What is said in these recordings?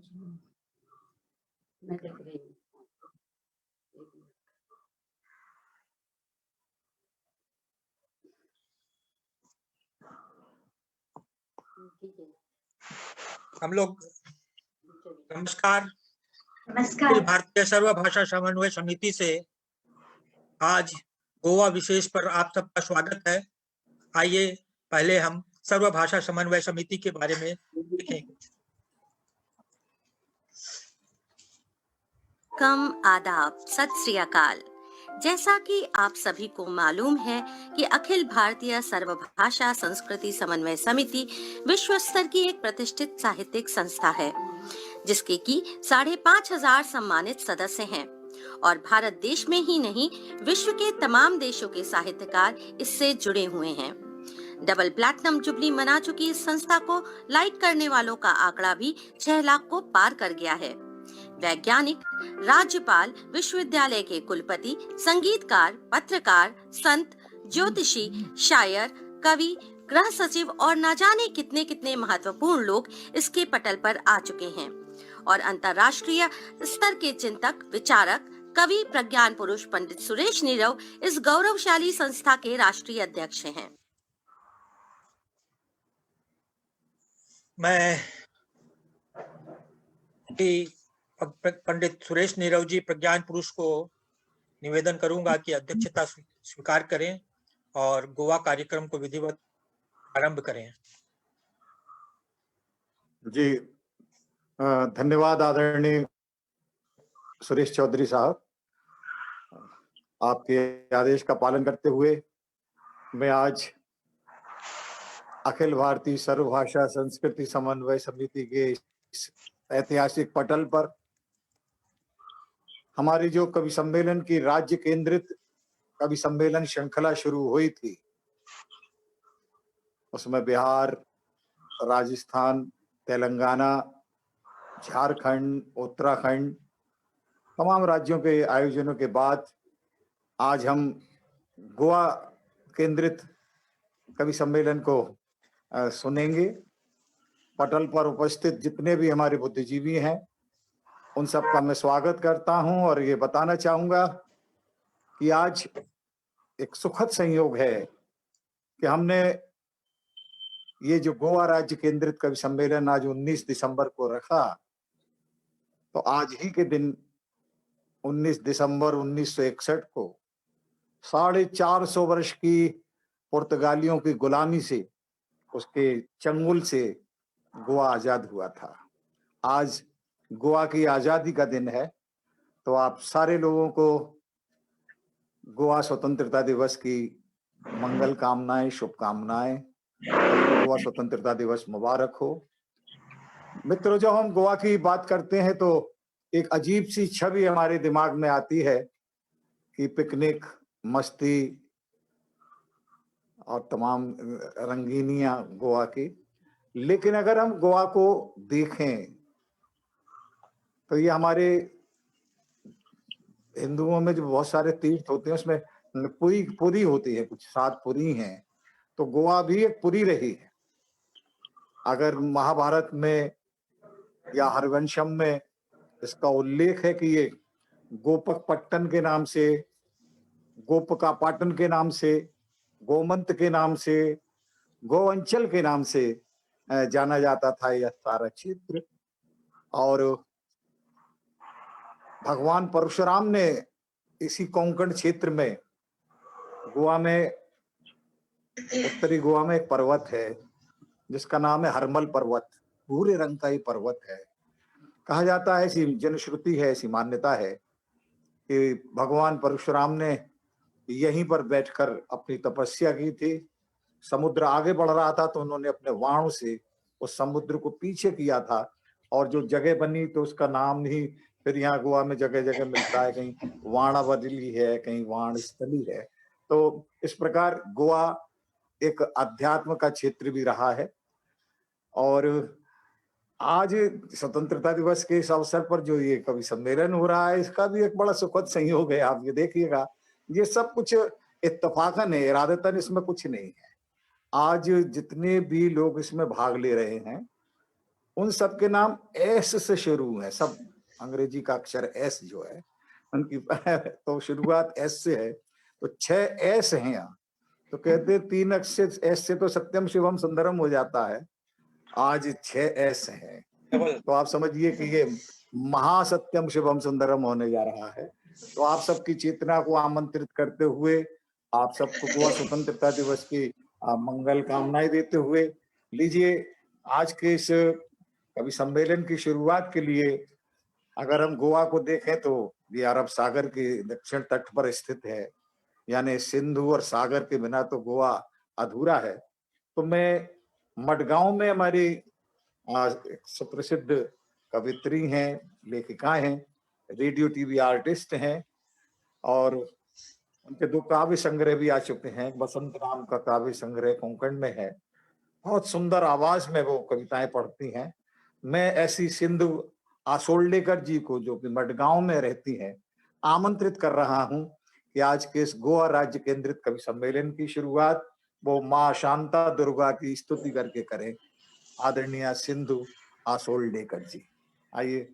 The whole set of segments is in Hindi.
मैं देख रही हूँ। हम लोग नमस्कार। नमस्कार। अखिल भारतीय सर्वभाषा समन्वय समिति से आज गोवा विशेष पर आप सबका स्वागत है। आइए पहले हम सर्वभाषा समन्वय समिति के बारे में देखेंगे। कम आदाब, सत श्री अकाल। जैसा कि आप सभी को मालूम है कि अखिल भारतीय सर्वभाषा संस्कृति समन्वय समिति विश्व स्तर की एक प्रतिष्ठित साहित्यिक संस्था है, जिसके की 5,500 सम्मानित सदस्य हैं और भारत देश में ही नहीं, विश्व के तमाम देशों के साहित्यकार इससे जुड़े हुए हैं। डबल प्लैटिनम जुबली मना चुकी इस संस्था को लाइक करने वालों का आंकड़ा भी 6 लाख को पार कर गया है। वैज्ञानिक, राज्यपाल, विश्वविद्यालय के कुलपति, संगीतकार, पत्रकार, संत, ज्योतिषी, शायर, कवि, गृह सचिव और न जाने कितने कितने महत्वपूर्ण लोग इसके पटल पर आ चुके हैं और अंतर्राष्ट्रीय स्तर के चिंतक, विचारक, कवि, प्रज्ञान पुरुष पंडित सुरेश नीरव इस गौरवशाली संस्था के राष्ट्रीय अध्यक्ष हैं। मैं पंडित सुरेश नीरव जी प्रज्ञान पुरुष को निवेदन करूंगा कि अध्यक्षता स्वीकार करें और गोवा कार्यक्रम को विधिवत आरंभ करें। जी धन्यवाद आदरणीय सुरेश चौधरी साहब। आपके आदेश का पालन करते हुए मैं आज अखिल भारतीय सर्वभाषा संस्कृति समन्वय समिति के ऐतिहासिक पटल पर हमारी जो कवि सम्मेलन की राज्य केंद्रित कवि सम्मेलन श्रृंखला शुरू हुई थी, उसमें बिहार, राजस्थान, तेलंगाना, झारखंड, उत्तराखंड तमाम राज्यों के आयोजनों के बाद आज हम गोवा केंद्रित कवि सम्मेलन को सुनेंगे। पटल पर उपस्थित जितने भी हमारे बुद्धिजीवी हैं, उन सबका मैं स्वागत करता हूं और ये बताना चाहूंगा कि आज एक सुखद संयोग है कि हमने ये जो गोवा राज्य केंद्रित कवि सम्मेलन आज 19 दिसंबर को रखा, तो आज ही के दिन 19 दिसंबर 1961 को 450 वर्ष की पुर्तगालियों की गुलामी से, उसके चंगुल से गोवा आजाद हुआ था। आज गोवा की आजादी का दिन है, तो आप सारे लोगों को गोवा स्वतंत्रता दिवस की मंगल कामनाएं, शुभकामनाएं। गोवा स्वतंत्रता दिवस मुबारक हो। मित्रों, जब हम गोवा की बात करते हैं तो एक अजीब सी छवि हमारे दिमाग में आती है कि पिकनिक, मस्ती और तमाम रंगीनियां गोवा की। लेकिन अगर हम गोवा को देखें तो ये हमारे हिंदुओं में जो बहुत सारे तीर्थ होते हैं, उसमें पुरी होती है, कुछ 7 पुरी हैं, तो गोवा भी एक पुरी रही है। अगर महाभारत में या हरवंशम में इसका उल्लेख है कि ये गोपक पट्टन के नाम से, गोपका पाटन के नाम से, गोमंत के नाम से, गोअंचल के नाम से जाना जाता था यह सारा क्षेत्र। और भगवान परशुराम ने इसी कोंकण क्षेत्र में, गोवा में, उत्तरी गोवा में एक पर्वत है जिसका नाम है हरमल पर्वत। भूरे रंग का ये पर्वत है। कहा जाता है, ऐसी जनश्रुति है, ऐसी मान्यता है कि भगवान परशुराम ने यहीं पर बैठकर अपनी तपस्या की थी। समुद्र आगे बढ़ रहा था तो उन्होंने अपने वाण से उस समुद्र को पीछे किया था और जो जगह बनी तो उसका नाम ही फिर यहाँ गोवा में जगह जगह मिलता है, कहीं वाणावली है, कहीं वाण स्थली है। तो इस प्रकार गोवा एक अध्यात्म का क्षेत्र भी रहा है। और आज स्वतंत्रता दिवस के इस अवसर पर जो ये कवि सम्मेलन हो रहा है, इसका भी एक बड़ा सुखद संयोग है। आप ये देखिएगा, ये सब कुछ इत्तफाकन है, इरादतन इसमें कुछ नहीं है। आज जितने भी लोग इसमें भाग ले रहे हैं, उन सब के नाम एस से शुरू है, सब अंग्रेजी का अक्षर एस जो है उनकी तो शुरुआत एस से है, तो 6 एस हैं यहाँ। तो कहते हैं 3 अक्षर एस से तो सत्यम शिवम सुंदरम हो जाता है, आज 6 एस हैं। तो आप समझिए कि ये महासत्यम शिवम सुंदरम होने जा रहा है। तो आप सबकी चेतना को आमंत्रित करते हुए, आप सबको गोवा स्वतंत्रता दिवस की मंगल कामनाएं देते हुए, लीजिए आज के इस कवि सम्मेलन की शुरुआत के लिए अगर हम गोवा को देखें तो ये अरब सागर के दक्षिण तट पर स्थित है, यानी सिंधु और सागर के बिना तो गोवा अधूरा है। तो मैं मडगांव में हमारी एक सुप्रसिद्ध कवित्री हैं, लेखिकाएं हैं, रेडियो टीवी आर्टिस्ट हैं, और उनके 2 काव्य संग्रह भी आ चुके हैं। बसंत राम का काव्य संग्रह कोंकण में है, बहुत सुंदर आवाज में वो कविताएं पढ़ती हैं। मैं ऐसी सिंधु आसोल्डेकर जी को, जो कि मडगांव में रहती हैं, आमंत्रित कर रहा हूं कि आज के इस गोवा राज्य केंद्रित कवि सम्मेलन की शुरुआत वो माँ शांता दुर्गा की स्तुति करके करें। आदरणीय सिंधु आसोल्डेकर जी, आइए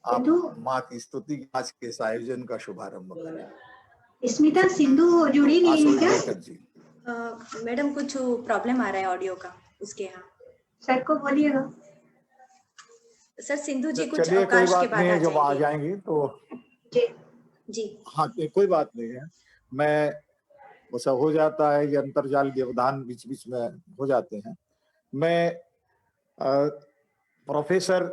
आप माँ की स्तुति आज के इस आयोजन का शुभारंभ करें। स्मिता सिंधु जुड़ी नहीं है क्या? आसोल्डेकर जी। मैडम कुछ प्रॉब्लम आ रहा है ऑडियो का, उसके यहाँ सर को बोलिएगा। सर सिंधु जी कुछ चलिए, कोई अवकाश के बात बाद नहीं, जब आ जाएंगी तो जी हाँ, कोई बात नहीं है। मैं वो सब हो जाता है, ये अंतर्जाल व्यवधान बीच बीच में हो जाते हैं। मैं प्रोफेसर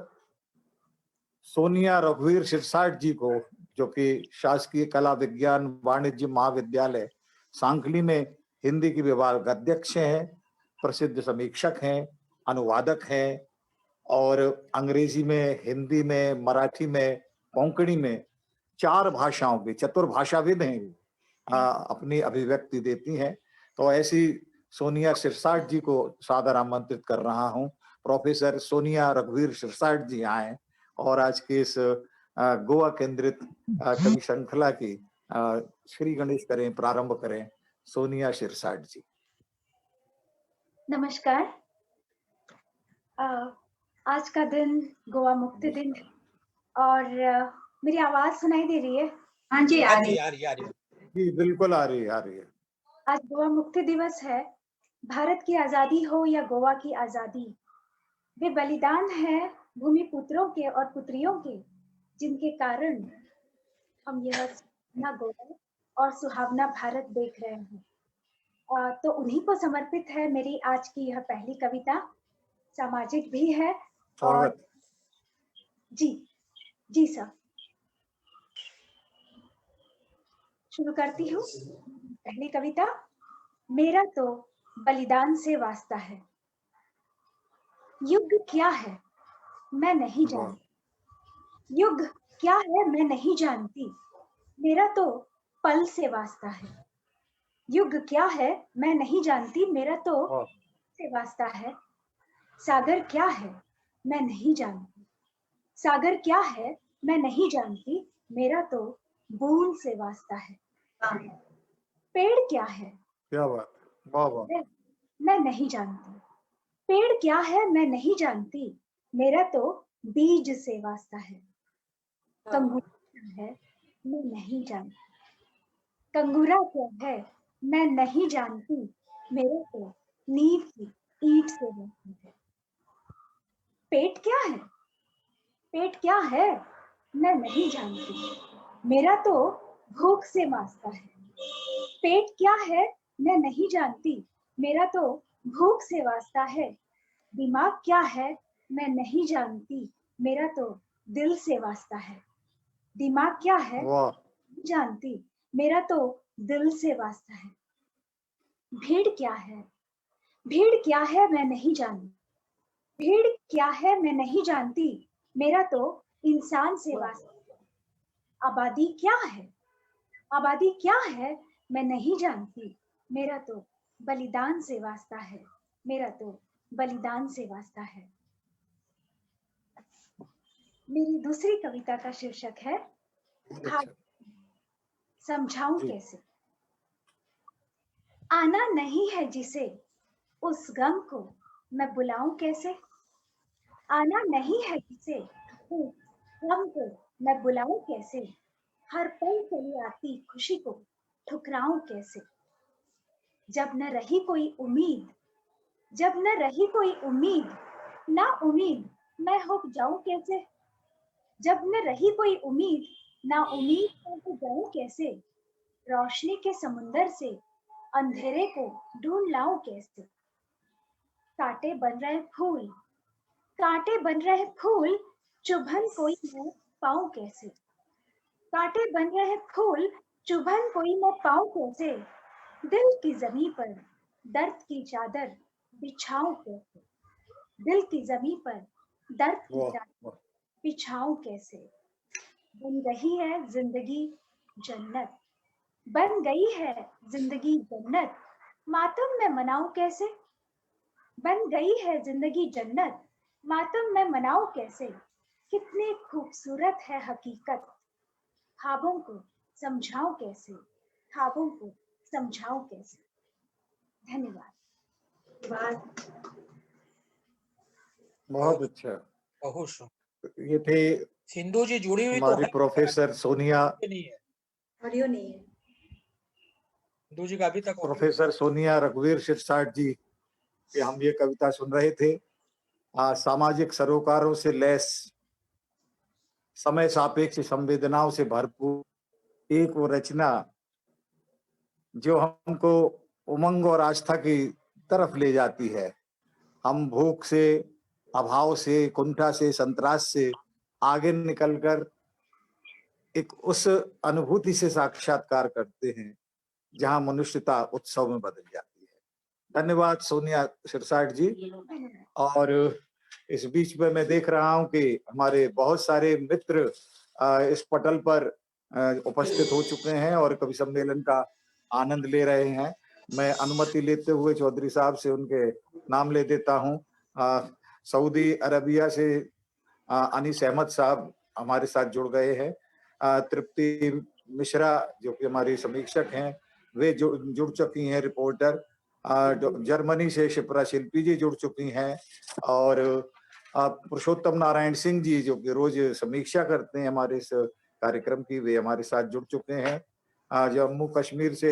सोनिया रघुवीर सिरसाट जी को, जो कि शासकीय कला विज्ञान वाणिज्य महाविद्यालय सांकली में हिंदी की विभाग अध्यक्ष हैं, प्रसिद्ध समीक्षक हैं, अनुवादक हैं, और अंग्रेजी में, हिंदी में, मराठी में, कोंकणी में 4 भाषाओं के चतुर्भाषाविद हैं, अपनी अभिव्यक्ति देती हैं। तो ऐसी सोनिया सिरसाट जी को सादर आमंत्रित कर रहा हूं। प्रोफेसर सोनिया रघुवीर सिरसाट जी आए और आज के इस गोवा केंद्रित कवि श्रृंखला की श्री गणेश करें, प्रारंभ करें। सोनिया सिरसाट जी। नमस्कार। आज का दिन गोवा मुक्ति दिन है और मेरी आवाज सुनाई दे रही है? हाँ जी, आ रही है। जी बिल्कुल आ रही है। आज गोवा मुक्ति दिवस है। भारत की आजादी हो या गोवा की आजादी, वे बलिदान है भूमि पुत्रों के और पुत्रियों के, जिनके कारण हम यह सुहावना गोवा और सुहावना भारत देख रहे हैं। तो उन्हीं को समर्पित है मेरी आज की यह पहली कविता। सामाजिक भी है और जी सर, शुरू करती हूँ। पहली कविता, मेरा तो बलिदान से वास्ता है। युग क्या है मैं नहीं जानती, युग क्या है मैं नहीं जानती, मेरा तो पल से वास्ता है। युग क्या है मैं नहीं जानती, मेरा तो से वास्ता है। सागर क्या है मैं नहीं जानती, सागर क्या है मैं नहीं जानती, मेरा तो बूंद से वास्ता है। पेड़ क्या है, क्या बात, वाह वाह, मैं नहीं जानती। पेड़ क्या है मैं नहीं जानती, मेरा तो बीज से वास्ता है। कंगूरा क्या है मैं नहीं जानती, कंगूरा क्या है मैं नहीं जानती, मेरा तो नींव की ईंट से वास्ता है। पेट क्या है, पेट क्या है मैं नहीं जानती, मेरा तो भूख से वास्ता है। पेट क्या है मैं नहीं जानती, मेरा तो भूख से वास्ता है। दिमाग क्या है मैं नहीं जानती, मेरा तो दिल से वास्ता है। दिमाग क्या है नहीं जानती, मेरा तो दिल से वास्ता है। भीड़ क्या है, भीड़ क्या है मैं नहीं जानती, भीड़ क्या है मैं नहीं जानती, मेरा तो इंसान से वास्ता है। आबादी क्या है, आबादी क्या है मैं नहीं जानती, मेरा तो बलिदान से वास्ता है, मेरा तो बलिदान से वास्ता है। मेरी दूसरी कविता का शीर्षक है समझाऊं कैसे। आना नहीं है जिसे, उस गम को मैं बुलाऊं कैसे। आना नहीं है किसे, गम को मैं बुलाऊं कैसे, हर पल चली आती खुशी को ठुकराऊं कैसे। जब न रही कोई उम्मीद, जब न रही कोई उम्मीद, ना उम्मीद मैं हो जाऊं कैसे। जब न रही कोई उम्मीद, ना उम्मीद मैं हो जाऊं कैसे। रोशनी के समुंदर से अंधेरे को ढूंढ लाऊं कैसे। कांटे बन रहे फूल, कांटे बन रहे फूल, चुभन कोई मैं पाऊं कैसे। कांटे बन रहे फूल, चुभन कोई मैं पाऊं कैसे। दिल की जमीन पर दर्द की चादर बिछाऊं कैसे। दिल की जमीन पर दर्द की वाह चादर वाह। बिछाऊं कैसे। बन रही है जिंदगी जन्नत, बन गई है जिंदगी जन्नत, मातम में मनाऊं कैसे। बन गई है जिंदगी जन्नत, मातम में मनाऊं कैसे। कितनी खूबसूरत है हकीकत, ख्वाबों को समझाऊं कैसे। ख्वाबों को समझाऊं कैसे। धन्यवाद। बहुत अच्छा। बहुत सुंदर। ये थे सिंधु जी जुड़ी हुई तो हमारी है, प्रोफेसर सोनिया, नहीं है ऑडियो नहीं है। सिंधु जी का अभी तक प्रोफेसर सोनिया रघुवीर शिरसाट जी के हम ये कविता सुन रहे थे। सामाजिक सरोकारों से लैस, समय सापेक्ष संवेदनाओं से भरपूर एक वो रचना जो हमको उमंग और आस्था की तरफ ले जाती है। हम भूख से, अभाव से, कुंठा से, संतरास से आगे निकलकर एक उस अनुभूति से साक्षात्कार करते हैं जहां मनुष्यता उत्सव में बदल जाती है। धन्यवाद सोनिया शिरसाट जी। और इस बीच में मैं देख रहा हूं कि हमारे बहुत सारे मित्र इस पटल पर उपस्थित हो चुके हैं और कवि सम्मेलन का आनंद ले रहे हैं। मैं अनुमति लेते हुए चौधरी साहब से उनके नाम ले देता हूं। सऊदी अरबिया से अनीस अहमद साहब हमारे साथ जुड़ गए हैं। तृप्ति मिश्रा जो कि हमारी समीक्षक हैं, वे जुड़ चुकी हैं, रिपोर्टर। जर्मनी से शिप्रा शिल्पी जी जुड़ चुकी हैं और पुरुषोत्तम नारायण सिंह जी जो कि रोज समीक्षा करते हैं हमारे इस कार्यक्रम की, वे हमारे साथ जुड़ चुके हैं। जम्मू कश्मीर से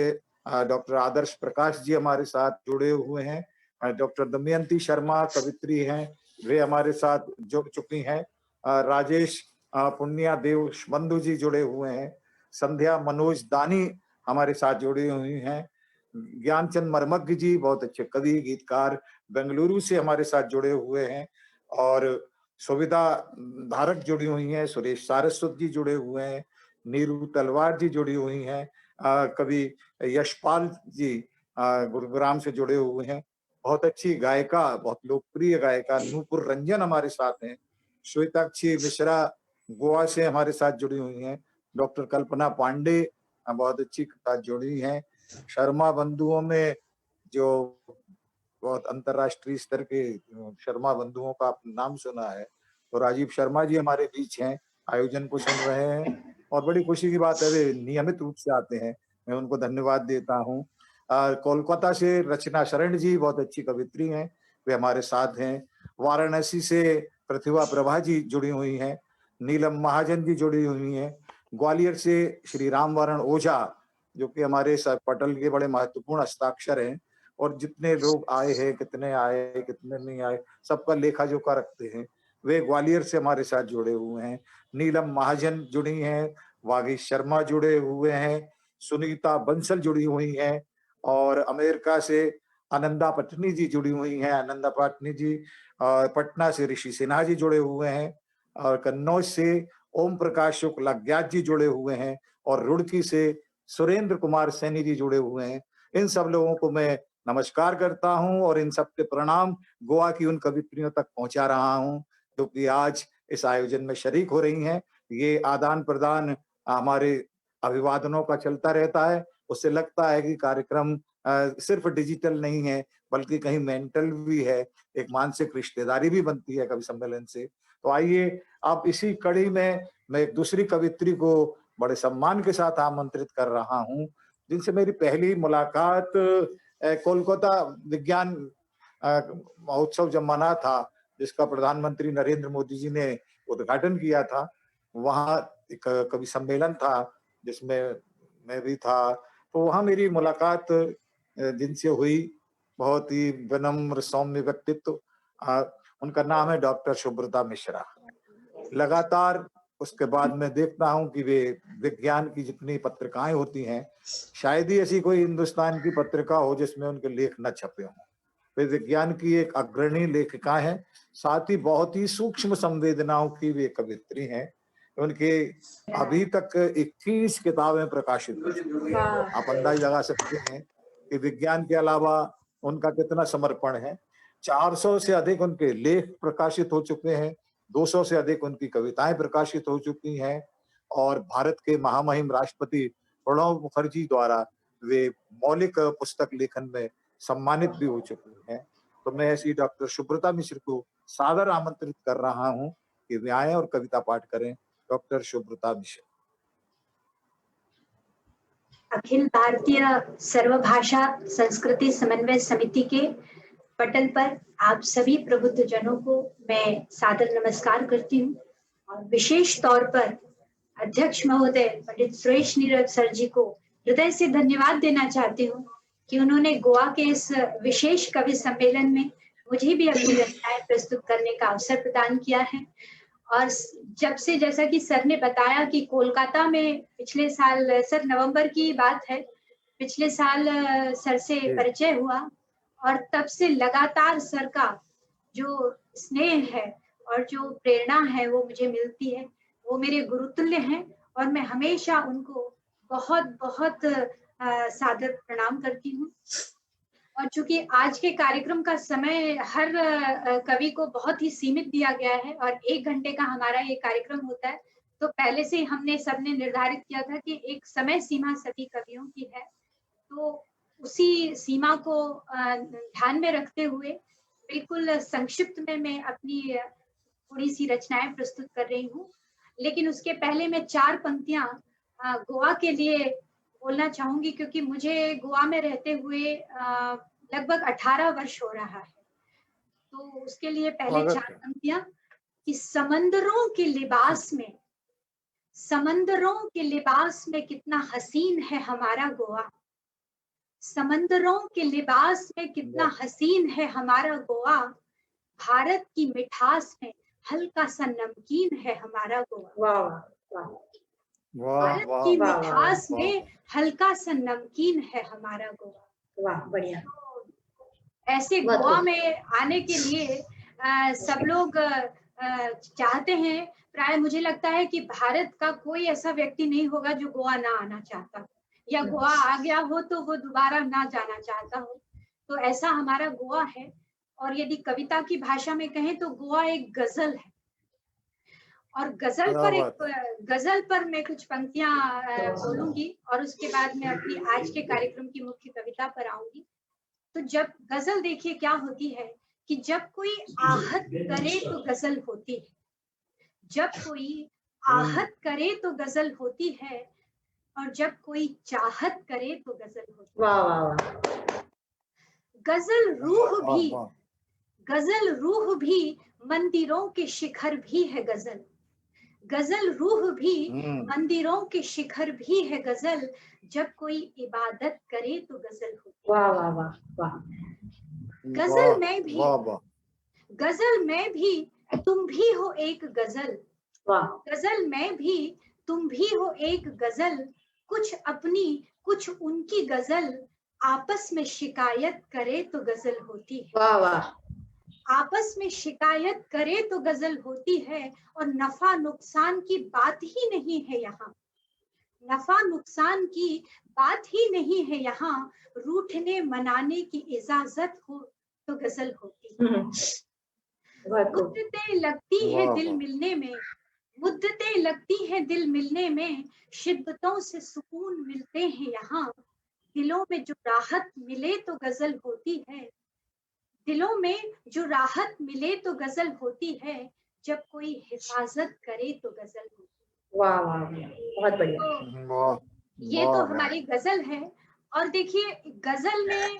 डॉक्टर आदर्श प्रकाश जी हमारे साथ जुड़े हुए हैं। डॉक्टर दमयंती शर्मा कवित्री हैं, वे हमारे साथ जुड़ चुकी हैं। राजेश पुण्या देव बंधु जी जुड़े हुए हैं। संध्या मनोज दानी हमारे साथ जुड़ी हुई हैं। ज्ञानचंद मरमग्ग जी बहुत अच्छे कवि गीतकार बेंगलुरु से हमारे साथ जुड़े हुए हैं। और सुविधा धारक जुड़ी हुई हैं, सुरेश सारस्वत जी जुड़े हुए हैं, नीरू तलवार जी जुड़ी हुई हैं, कवि यशपाल जी गुरुग्राम से जुड़े हुए हैं। बहुत अच्छी गायिका, बहुत लोकप्रिय गायिका नूपुर रंजन हमारे साथ हैं। श्वेताक्षी मिश्रा गोवा से हमारे साथ जुड़ी हुई हैं। डॉक्टर कल्पना पांडे बहुत अच्छी साथ जुड़ी हैं। शर्मा बंधुओं में जो बहुत अंतर्राष्ट्रीय स्तर के शर्मा बंधुओं का आपने नाम सुना है, तो राजीव शर्मा जी हमारे बीच हैं, आयोजन को सुन रहे हैं और बड़ी खुशी की बात है वे नियमित रूप से आते हैं, मैं उनको धन्यवाद देता हूँ। कोलकाता से रचना शरण जी बहुत अच्छी कवित्री हैं, वे हमारे साथ हैं। वाराणसी से प्रतिभा प्रभा जी जुड़ी हुई हैं। नीलम महाजन जी जुड़ी हुई हैं। ग्वालियर से श्री रामवरण ओझा जो कि हमारे पटल के बड़े महत्वपूर्ण हस्ताक्षर हैं और जितने लोग आए हैं, कितने आए, कितने नहीं आए, सबका लेखा जोखा रखते हैं, वे ग्वालियर से हमारे साथ जुड़े हुए हैं। नीलम महाजन जुड़ी हैं, वागीश शर्मा जुड़े हुए हैं, सुनीता बंसल जुड़ी हुई हैं और अमेरिका से आनंदा पटनी जी जुड़ी हुई हैं। आनंदा पटनी जी और पटना से ऋषि सिन्हा जी जुड़े हुए हैं और कन्नौज से ओम प्रकाश शुक्ल अज्ञात जी जुड़े हुए हैं और रुड़की से सुरेंद्र कुमार सैनी जी जुड़े हुए हैं। इन सब लोगों को मैं नमस्कार करता हूं और इन सबके प्रणाम गोवा की उन कवित्रियों तक पहुंचा रहा हूं जो कि आज इस आयोजन में शरीक हो रही हैं। ये आदान प्रदान हमारे अभिवादनों का चलता रहता है, उससे लगता है कि कार्यक्रम सिर्फ डिजिटल नहीं है बल्कि कहीं मेंटल भी है, एक मानसिक रिश्तेदारी भी बनती है कवि सम्मेलन से। तो आइए अब इसी कड़ी में मैं एक दूसरी कवित्री को बड़े सम्मान के साथ आमंत्रित कर रहा हूं, जिनसे मेरी पहली मुलाकात कोलकाता विज्ञान महोत्सव जब मना था जिसका प्रधानमंत्री नरेंद्र मोदी जी ने उद्घाटन किया था, वहाँ एक कवि सम्मेलन था जिसमें मैं भी था। तो वहाँ मेरी मुलाकात जिनसे हुई, बहुत ही विनम्र सौम्य व्यक्तित्व। उनका नाम है डॉक्टर सुब्रता मिश्रा। लगातार उसके बाद मैं देखता हूं कि वे विज्ञान की जितनी पत्रिकाएं होती हैं, शायद ही ऐसी कोई हिंदुस्तान की पत्रिका हो जिसमें उनके लेख न छपे हों। वे विज्ञान की एक अग्रणी लेखिका हैं, साथ ही बहुत ही सूक्ष्म संवेदनाओं की वे कवियत्री हैं। उनके अभी तक 21 किताबें प्रकाशित हो चुकी हैं। आप अंदाजा लगा सकते हैं कि विज्ञान के अलावा उनका कितना समर्पण है। 400 से अधिक उनके लेख प्रकाशित हो चुके हैं, 200 से अधिक उनकी कविताएं प्रकाशित हो चुकी हैं, और भारत के महामहिम राष्ट्रपति प्रणब मुखर्जी द्वारा वे मौलिक पुस्तक लेखन में सम्मानित भी हो चुकी हैं। तो मैं ऐसी डॉक्टर सुब्रता मिश्र को सादर आमंत्रित कर रहा हूं कि वे आए और कविता पाठ करें। डॉक्टर सुब्रता मिश्र। अखिल भारतीय सर्वभाषा संस्कृति समन्वय समिति के पटल पर आप सभी प्रबुद्ध जनों को मैं सादर नमस्कार करती हूँ, और विशेष तौर पर अध्यक्ष महोदय पंडित सुरेश नीरज सर जी को हृदय से धन्यवाद देना चाहती हूँ कि उन्होंने गोवा के इस विशेष कवि सम्मेलन में मुझे भी अपनी रचनाएं प्रस्तुत करने का अवसर प्रदान किया है। और जब से, जैसा कि सर ने बताया कि कोलकाता में पिछले साल, सर नवंबर की बात है, पिछले साल सर से परिचय हुआ, और तब से लगातार सर का जो स्नेह है और जो प्रेरणा है वो मुझे मिलती है। वो मेरे गुरुतुल्य हैं और मैं हमेशा उनको बहुत बहुत सादर प्रणाम करती हूँ। और चूंकि आज के कार्यक्रम का समय हर कवि को बहुत ही सीमित दिया गया है और 1 घंटे का हमारा ये कार्यक्रम होता है, तो पहले से हमने सबने निर्धारित किया था कि एक समय सीमा सभी कवियों की है, तो उसी सीमा को ध्यान में रखते हुए बिल्कुल संक्षिप्त में मैं अपनी थोड़ी सी रचनाएं प्रस्तुत कर रही हूँ। लेकिन उसके पहले मैं 4 पंक्तियां गोवा के लिए बोलना चाहूंगी, क्योंकि मुझे गोवा में रहते हुए लगभग 18 वर्ष हो रहा है। तो उसके लिए पहले 4 पंक्तियां कि समंदरों के लिबास में कितना हसीन है हमारा गोवा, समंदरों के लिबास में कितना हसीन है हमारा गोवा, भारत की मिठास में हल्का सा नमकीन है हमारा गोवा। भारत की मिठास में हल्का सा नमकीन है हमारा गोवा। वाह, बढ़िया। तो ऐसे गोवा में आने के लिए सब लोग चाहते हैं। प्राय मुझे लगता है कि भारत का कोई ऐसा व्यक्ति नहीं होगा जो गोवा ना आना चाहता, या गोवा आ गया हो तो वो दोबारा ना जाना चाहता हो। तो ऐसा हमारा गोवा है। और यदि कविता की भाषा में कहें तो गोवा एक गजल है, और गजल पर मैं कुछ पंक्तियां बोलूंगी और उसके बाद मैं अपनी आज के कार्यक्रम की मुख्य कविता पर आऊंगी। तो जब गजल, देखिए क्या होती है कि जब कोई आहत करे तो गजल होती है, जब कोई आहत करे तो गजल होती है, और जब कोई चाहत करे तो गजल होती है। वाह वाह वाह। गजल रूह भी मंदिरों के शिखर भी है गजल, गजल रूह भी मंदिरों के शिखर भी है गजल, जब कोई इबादत करे तो गजल होती है। वाह वाह वाह वाह। गजल में भी तुम भी हो एक गजल, गजल में भी तुम भी हो एक गजल, कुछ अपनी कुछ उनकी गजल, आपस में शिकायत करे तो गजल होती है। वाह वाह। आपस में शिकायत करे तो गजल होती है, और नफा नुकसान की बात ही नहीं है यहाँ, नफा नुकसान की बात ही नहीं है यहाँ, रूठने मनाने की इजाजत हो तो गजल होती है। मुद्दतें लगती है दिल मिलने में, मुद्दतें लगती है दिल मिलने में, शिद्दतों से सुकून मिलते हैं यहाँ, दिलों में जो राहत मिले तो गजल होती है, दिलों में जो राहत मिले तो गजल होती है, जब कोई हिफाजत करे तो गजल होती है। वाह वाह, बहुत बढ़िया। तो ये तो हमारी गजल है। और देखिए, गजल में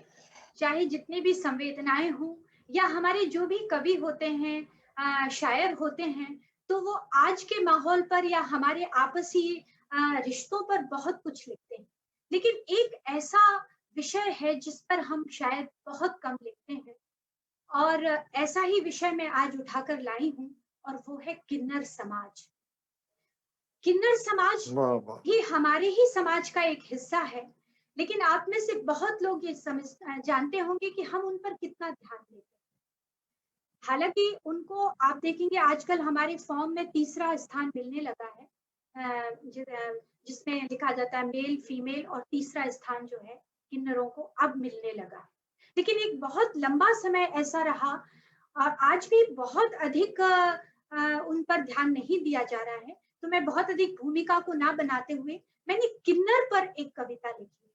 चाहे जितनी भी संवेदनाएं हों या हमारे जो भी कवि होते हैं, शायर होते हैं, तो वो आज के माहौल पर या हमारे आपसी रिश्तों पर बहुत कुछ लिखते हैं। लेकिन एक ऐसा विषय है जिस पर हम शायद बहुत कम लिखते हैं, और ऐसा ही विषय मैं आज उठाकर लाई हूँ, और वो है किन्नर समाज। किन्नर समाज वाह वाह। भी हमारे ही समाज का एक हिस्सा है, लेकिन आप में से बहुत लोग ये जानते होंगे कि हम उन पर कितना ध्यान देते हैं। हालांकि उनको आप देखेंगे आजकल हमारे फॉर्म में तीसरा स्थान मिलने लगा है, जिसमें लिखा जाता है मेल फीमेल, और तीसरा स्थान जो है किन्नरों को अब मिलने लगा है। लेकिन एक बहुत लंबा समय ऐसा रहा, और आज भी बहुत अधिक उन पर ध्यान नहीं दिया जा रहा है। तो मैं बहुत अधिक भूमिका को ना बनाते हुए मैंने किन्नर पर एक कविता लिखी,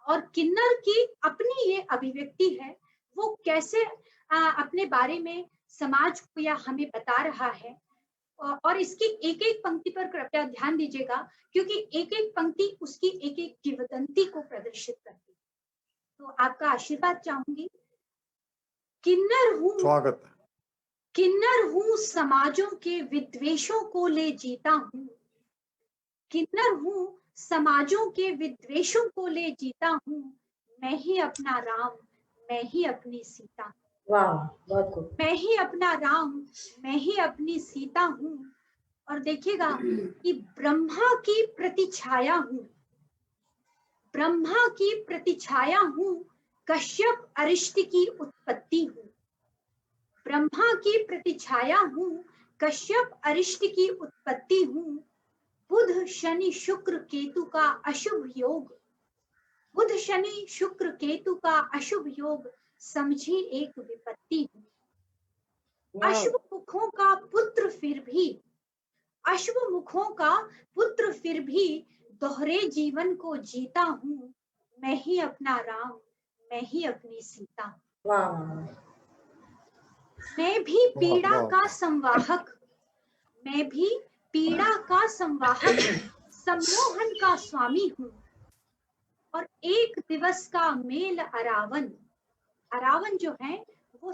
और किन्नर की अपनी ये अभिव्यक्ति है, वो कैसे अपने बारे में समाज को या हमें बता रहा है। और इसकी एक एक पंक्ति पर कृपया ध्यान दीजिएगा, क्योंकि एक एक पंक्ति उसकी एक एक किंवदंती को प्रदर्शित करती है। तो आपका आशीर्वाद चाहूंगी। किन्नर हूँ, स्वागत है। किन्नर हूँ, समाजों के विद्वेषों को ले जीता हूँ। किन्नर हूँ, समाजों के विद्वेषों को ले जीता हूँ। मैं ही अपना राम, मैं ही अपनी सीता। वाह, बहुत खूब। मैं ही अपना राम, मैं ही अपनी सीता हूँ। और देखिएगा कि ब्रह्मा की प्रतिछाया हूँ, ब्रह्मा की प्रतिछाया हूँ, कश्यप अरिष्ट की उत्पत्ति हूँ। ब्रह्मा की प्रतिछाया हूँ, कश्यप अरिष्ट की उत्पत्ति हूँ। बुध शनि शुक्र केतु का अशुभ योग, बुध शनि शुक्र केतु का अशुभ योग, समझी एक विपत्ति हूँ। अश्व मुखों का पुत्र फिर भी, अश्व मुखों का पुत्र फिर भी, दोहरे जीवन को जीता हूँ। मैं ही अपना राम, मैं ही अपनी सीता। वाह। मैं भी पीड़ा वाह, का वाह। संवाहक, मैं भी पीड़ा का संवाहक, सम्मोहन का स्वामी हूँ। और एक दिवस का मेल अरावन, अरावन जो है वो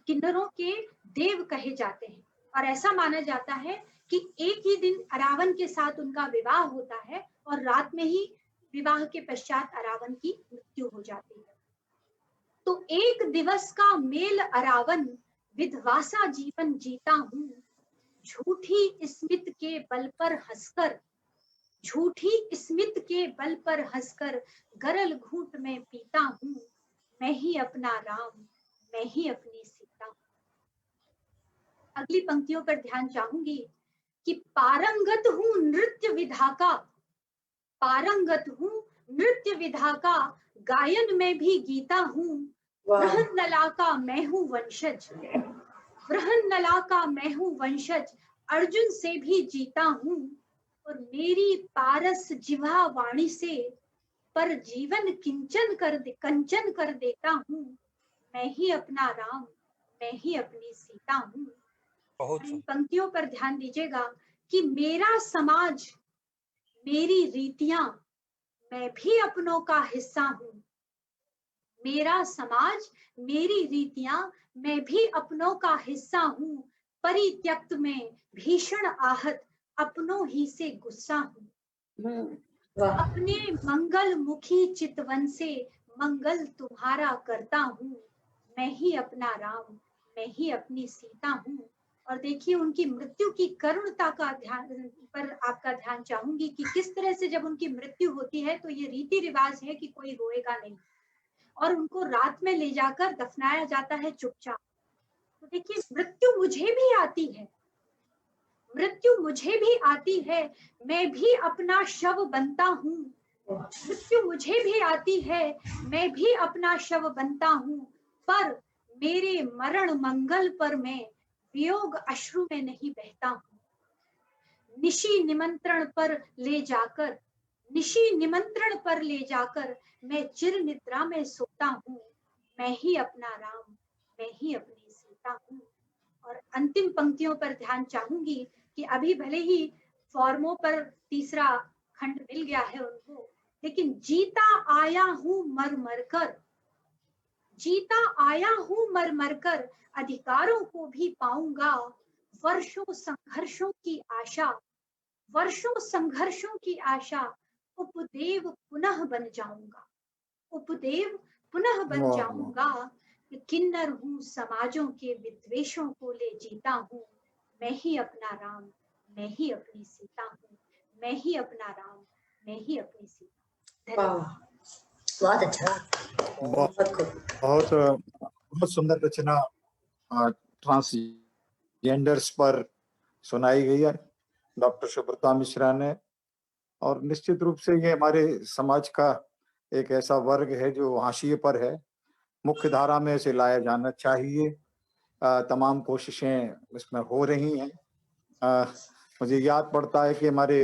किन्नरों के देव कहे जाते हैं, और ऐसा माना जाता है कि एक ही दिन अरावन के साथ उनका विवाह होता है, और रात में ही विवाह के पश्चात अरावन की मृत्यु हो जाती है। तो एक दिवस का मेल अरावन, विधवासा जीवन जीता हूँ। झूठी स्मित के बल पर हंसकर, झूठी स्मित के बल पर हंसकर, गरल घूंट में पीता हूँ। मैं ही अपना राम, मैं ही अपनी सीता। अगली पंक्तियों पर ध्यान चाहूंगी कि पारंगत हूँ नृत्य विधा का, पारंगत हूँ नृत्य विधा का, गायन में भी गीता हूँ। बृहन्नला का मैं हूँ वंशज, बृहन्नला का मैं हूँ वंशज, अर्जुन से भी जीता हूँ। और मेरी पारस जिह्वा वाणी से, पर जीवन कंचन कर देता हूँ। मैं ही अपना राम, मैं ही अपनी सीता हूँ। इन पंक्तियों पर ध्यान दीजिएगा कि मेरा समाज, मेरी रीतियां, मैं भी अपनों का हिस्सा हूँ। मेरा समाज, मेरी रीतियां, मैं भी अपनों का हिस्सा हूँ। परित्यक्त में भीषण आहत, अपनों ही से गुस्सा हूँ। अपने मंगल मुखी चितवन से, मंगल तुम्हारा करता हूँ। मैं ही अपना राम, मैं ही अपनी सीता हूँ। और देखिए उनकी मृत्यु की करुणता का ध्यान पर आपका ध्यान चाहूंगी कि किस तरह से जब उनकी मृत्यु होती है तो ये रीति रिवाज है कि कोई रोएगा नहीं, और उनको रात में ले जाकर दफनाया जाता है चुपचाप। तो देखिए मृत्यु मुझे भी आती है, मृत्यु मुझे भी आती है, मैं भी अपना शव बनता हूँ। मृत्यु मुझे भी आती है, मैं भी अपना शव बनता हूँ। पर मेरे मरण मंगल पर मैं वियोग अश्रु में नहीं बहता हूँ। निशी निमंत्रण पर ले जाकर, निशी निमंत्रण पर ले जाकर, मैं चिर निद्रा में सोता हूँ। मैं ही अपना राम, मैं ही अपनी सीता हूँ। और अंतिम पंक्तियों पर ध्यान चाहूंगी कि अभी भले ही फॉर्मों पर तीसरा खंड मिल गया है उनको, लेकिन जीता आया हूं मर मर कर, जीता आया हूं मर मर कर, अधिकारों को भी पाऊंगा। वर्षों संघर्षों की आशा, वर्षों संघर्षों की आशा, उपदेव पुनः बन जाऊंगा, उपदेव पुनः बन वाह, जाऊंगा। किन्नर हूँ समाजों के विद्वेषों को ले जीता हूँ, मैं ही अपना राम, मैं ही अपनी सीता हूँ, मैं ही अपना राम, मैं ही अपनी सीता। धन्यवाद। बहुत अच्छा, बहुत बहुत खूब। बहुत बहुत सुंदर रचना ट्रांसजेंडर्स पर सुनाई गई है डॉक्टर सुब्रता मिश्रा ने। और निश्चित रूप से ये हमारे समाज का एक ऐसा वर्ग है जो हाशिए पर है, मुख्य धारा में इसे लाया जाना चाहिए। तमाम कोशिशें इसमें हो रही हैं। मुझे याद पड़ता है कि हमारे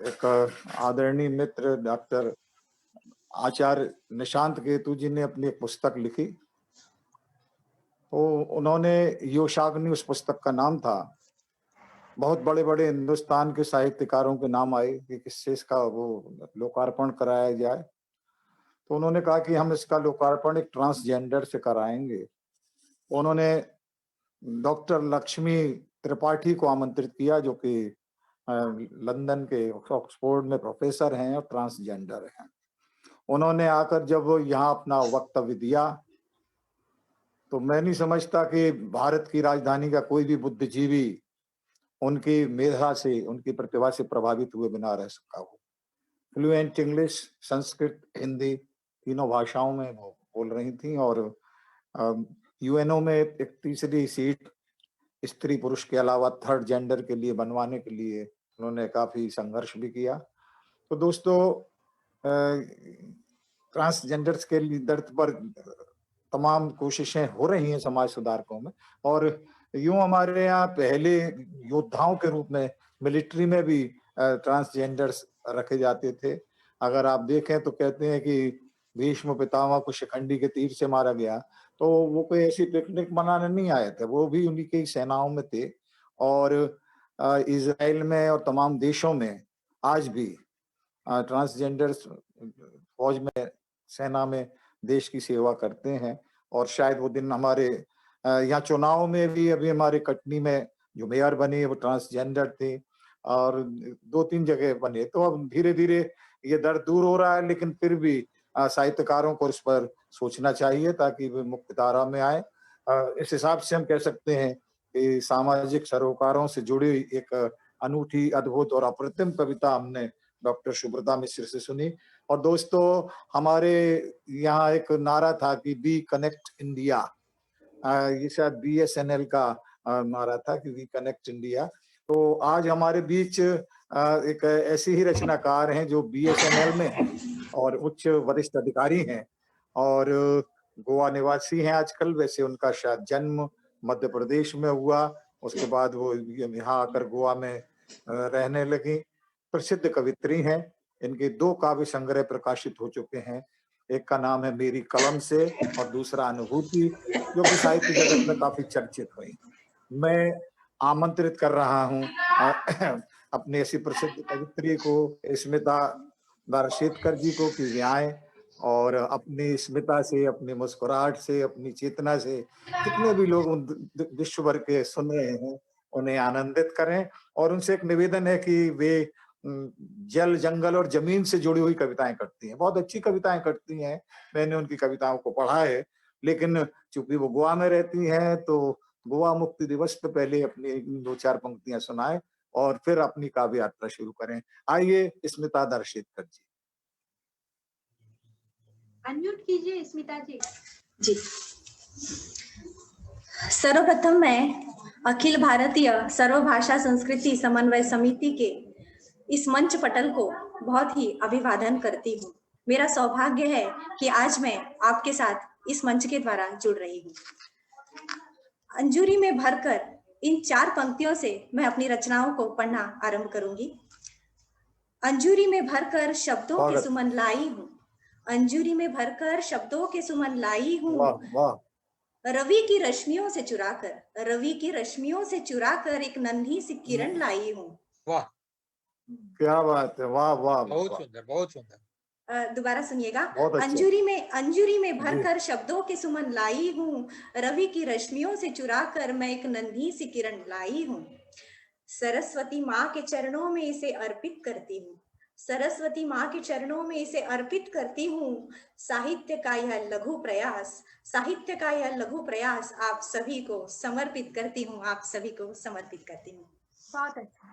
एक आदरणीय मित्र डॉक्टर आचार्य निशांत केतु जी ने अपनी एक पुस्तक लिखी, तो उन्होंने योशाग्नि उस पुस्तक का नाम था। बहुत बड़े बड़े हिंदुस्तान के साहित्यकारों के नाम आए कि किससे इसका वो लोकार्पण कराया जाए, तो उन्होंने कहा कि हम इसका लोकार्पण एक ट्रांसजेंडर से कराएंगे। उन्होंने डॉक्टर लक्ष्मी त्रिपाठी को आमंत्रित किया, जो कि लंदन के ऑक्सफोर्ड में प्रोफेसर हैं और ट्रांसजेंडर हैं। उन्होंने आकर जब यहाँ अपना वक्तव्य दिया, तो मैं नहीं समझता कि भारत की राजधानी का कोई भी बुद्धिजीवी उनकी मेधा से, उनकी प्रतिभा से प्रभावित हुए बिना रह सका हो। फ्लुएंट इंग्लिश, संस्कृत, हिंदी तीनों भाषाओं में वो बोल रही थी। और यूएनओ में एक तीसरी सीट स्त्री पुरुष के अलावा थर्ड जेंडर के लिए बनवाने के लिए उन्होंने काफी संघर्ष भी किया। तो दोस्तों, ट्रांसजेंडर्स के दर्द पर तमाम कोशिशें हो रही हैं समाज सुधारकों में। और यूं हमारे यहाँ पहले योद्धाओं के रूप में मिलिट्री में भी ट्रांसजेंडर्स रखे जाते थे। अगर आप देखें तो कहते हैं कि भीष्म पितामह को शिखंडी के तीर से मारा गया, तो वो कोई ऐसी पिकनिक मनाने नहीं आए थे, वो भी उन्हीं की सेनाओं में थे। और इजराइल में और तमाम देशों में आज भी ट्रांसजेंडर्स फौज में, सेना में देश की सेवा करते हैं। और शायद वो दिन हमारे यहाँ चुनाव में भी, अभी हमारे कटनी में जो मेयर बने वो ट्रांसजेंडर थे, और 2-3 जगह बने। तो अब धीरे धीरे ये दर्द दूर हो रहा है, लेकिन फिर भी साहित्यकारों को इस पर सोचना चाहिए ताकि वे मुख्य धारा में आए। इस हिसाब से हम कह सकते हैं कि सामाजिक सरोकारों से जुड़ी एक अनूठी, अद्भुत और अप्रतिम कविता हमने डॉक्टर सुब्रता मिश्र से सुनी। और दोस्तों, हमारे यहाँ एक नारा था कि बी कनेक्ट इंडिया, ये शायद BSNL का नारा था कि वी कनेक्ट इंडिया। तो आज हमारे बीच एक ऐसी ही रचनाकार हैं जो BSNL में हैं और उच्च वरिष्ठ अधिकारी हैं और गोवा निवासी हैं आजकल। वैसे उनका शायद जन्म मध्य प्रदेश में हुआ, उसके बाद वो यहाँ आकर गोवा में रहने लगी। प्रसिद्ध कवित्री हैं। इनके 2 काव्य संग्रह प्रकाशित हो चुके हैं। एक का नाम है मेरी कलम से और दूसरा अनुभूति, जो कि साहित्य जगत में काफी चर्चित हुई। मैं आमंत्रित कर रहा हूँ अपनी ऐसी प्रसिद्ध कवित्री को, स्मिता दारशेखर जी को, कि वे आए और अपनी स्मिता से, अपनी मुस्कुराहट से, अपनी चेतना से जितने भी लोग विश्व भर के सुन रहे हैं उन्हें आनंदित करें। और उनसे एक निवेदन है कि वे जल, जंगल और जमीन से जुड़ी हुई कविताएं करती हैं। बहुत अच्छी कविताएं करती हैं, मैंने उनकी कविताओं को पढ़ा है। लेकिन चूंकि वो गोवा में रहती हैं, तो गोवा मुक्ति दिवस पे पहले अपनी 2-4 पंक्तियां सुनाएं और फिर अपनी काव्य यात्रा शुरू करें। आइए स्मिता दारशेखर जी। अनम्यूट कीजिए स्मिता जी। जी, सर्वप्रथम मैं अखिल भारतीय सर्वभाषा संस्कृति समन्वय समिति के इस मंच पटल को बहुत ही अभिवादन करती हूँ। मेरा सौभाग्य है कि आज मैं आपके साथ इस मंच के द्वारा जुड़ रही हूँ। अंजुरी में भरकर इन 4 पंक्तियों से मैं अपनी रचनाओं को पढ़ना आरंभ करूंगी। अंजुरी में भरकर शब्दों के सुमन लाई हूँ, अंजुरी में भरकर शब्दों के सुमन लाई हूँ, रवि की रश्मियों से चुराकर, रवि की रश्मियों से चुराकर एक नन्ही सी किरण लाई हूँ। वाह, क्या बात है, वाह वाह, बहुत सुंदर, बहुत सुंदर। दोबारा सुनिएगा। बहुत अच्छा। अंजुरी में जी। भरकर शब्दों के सुमन लाई हूँ, रवि की रश्मियों से चुरा कर मैं एक नन्ही सी किरण लाई हूँ। सरस्वती माँ के चरणों में इसे अर्पित करती हूँ, सरस्वती माँ के चरणों में इसे अर्पित करती हूँ। साहित्य का यह लघु प्रयास, साहित्य का यह लघु प्रयास आप सभी को समर्पित करती हूँ, आप सभी को समर्पित करती हूँ। बहुत अच्छा।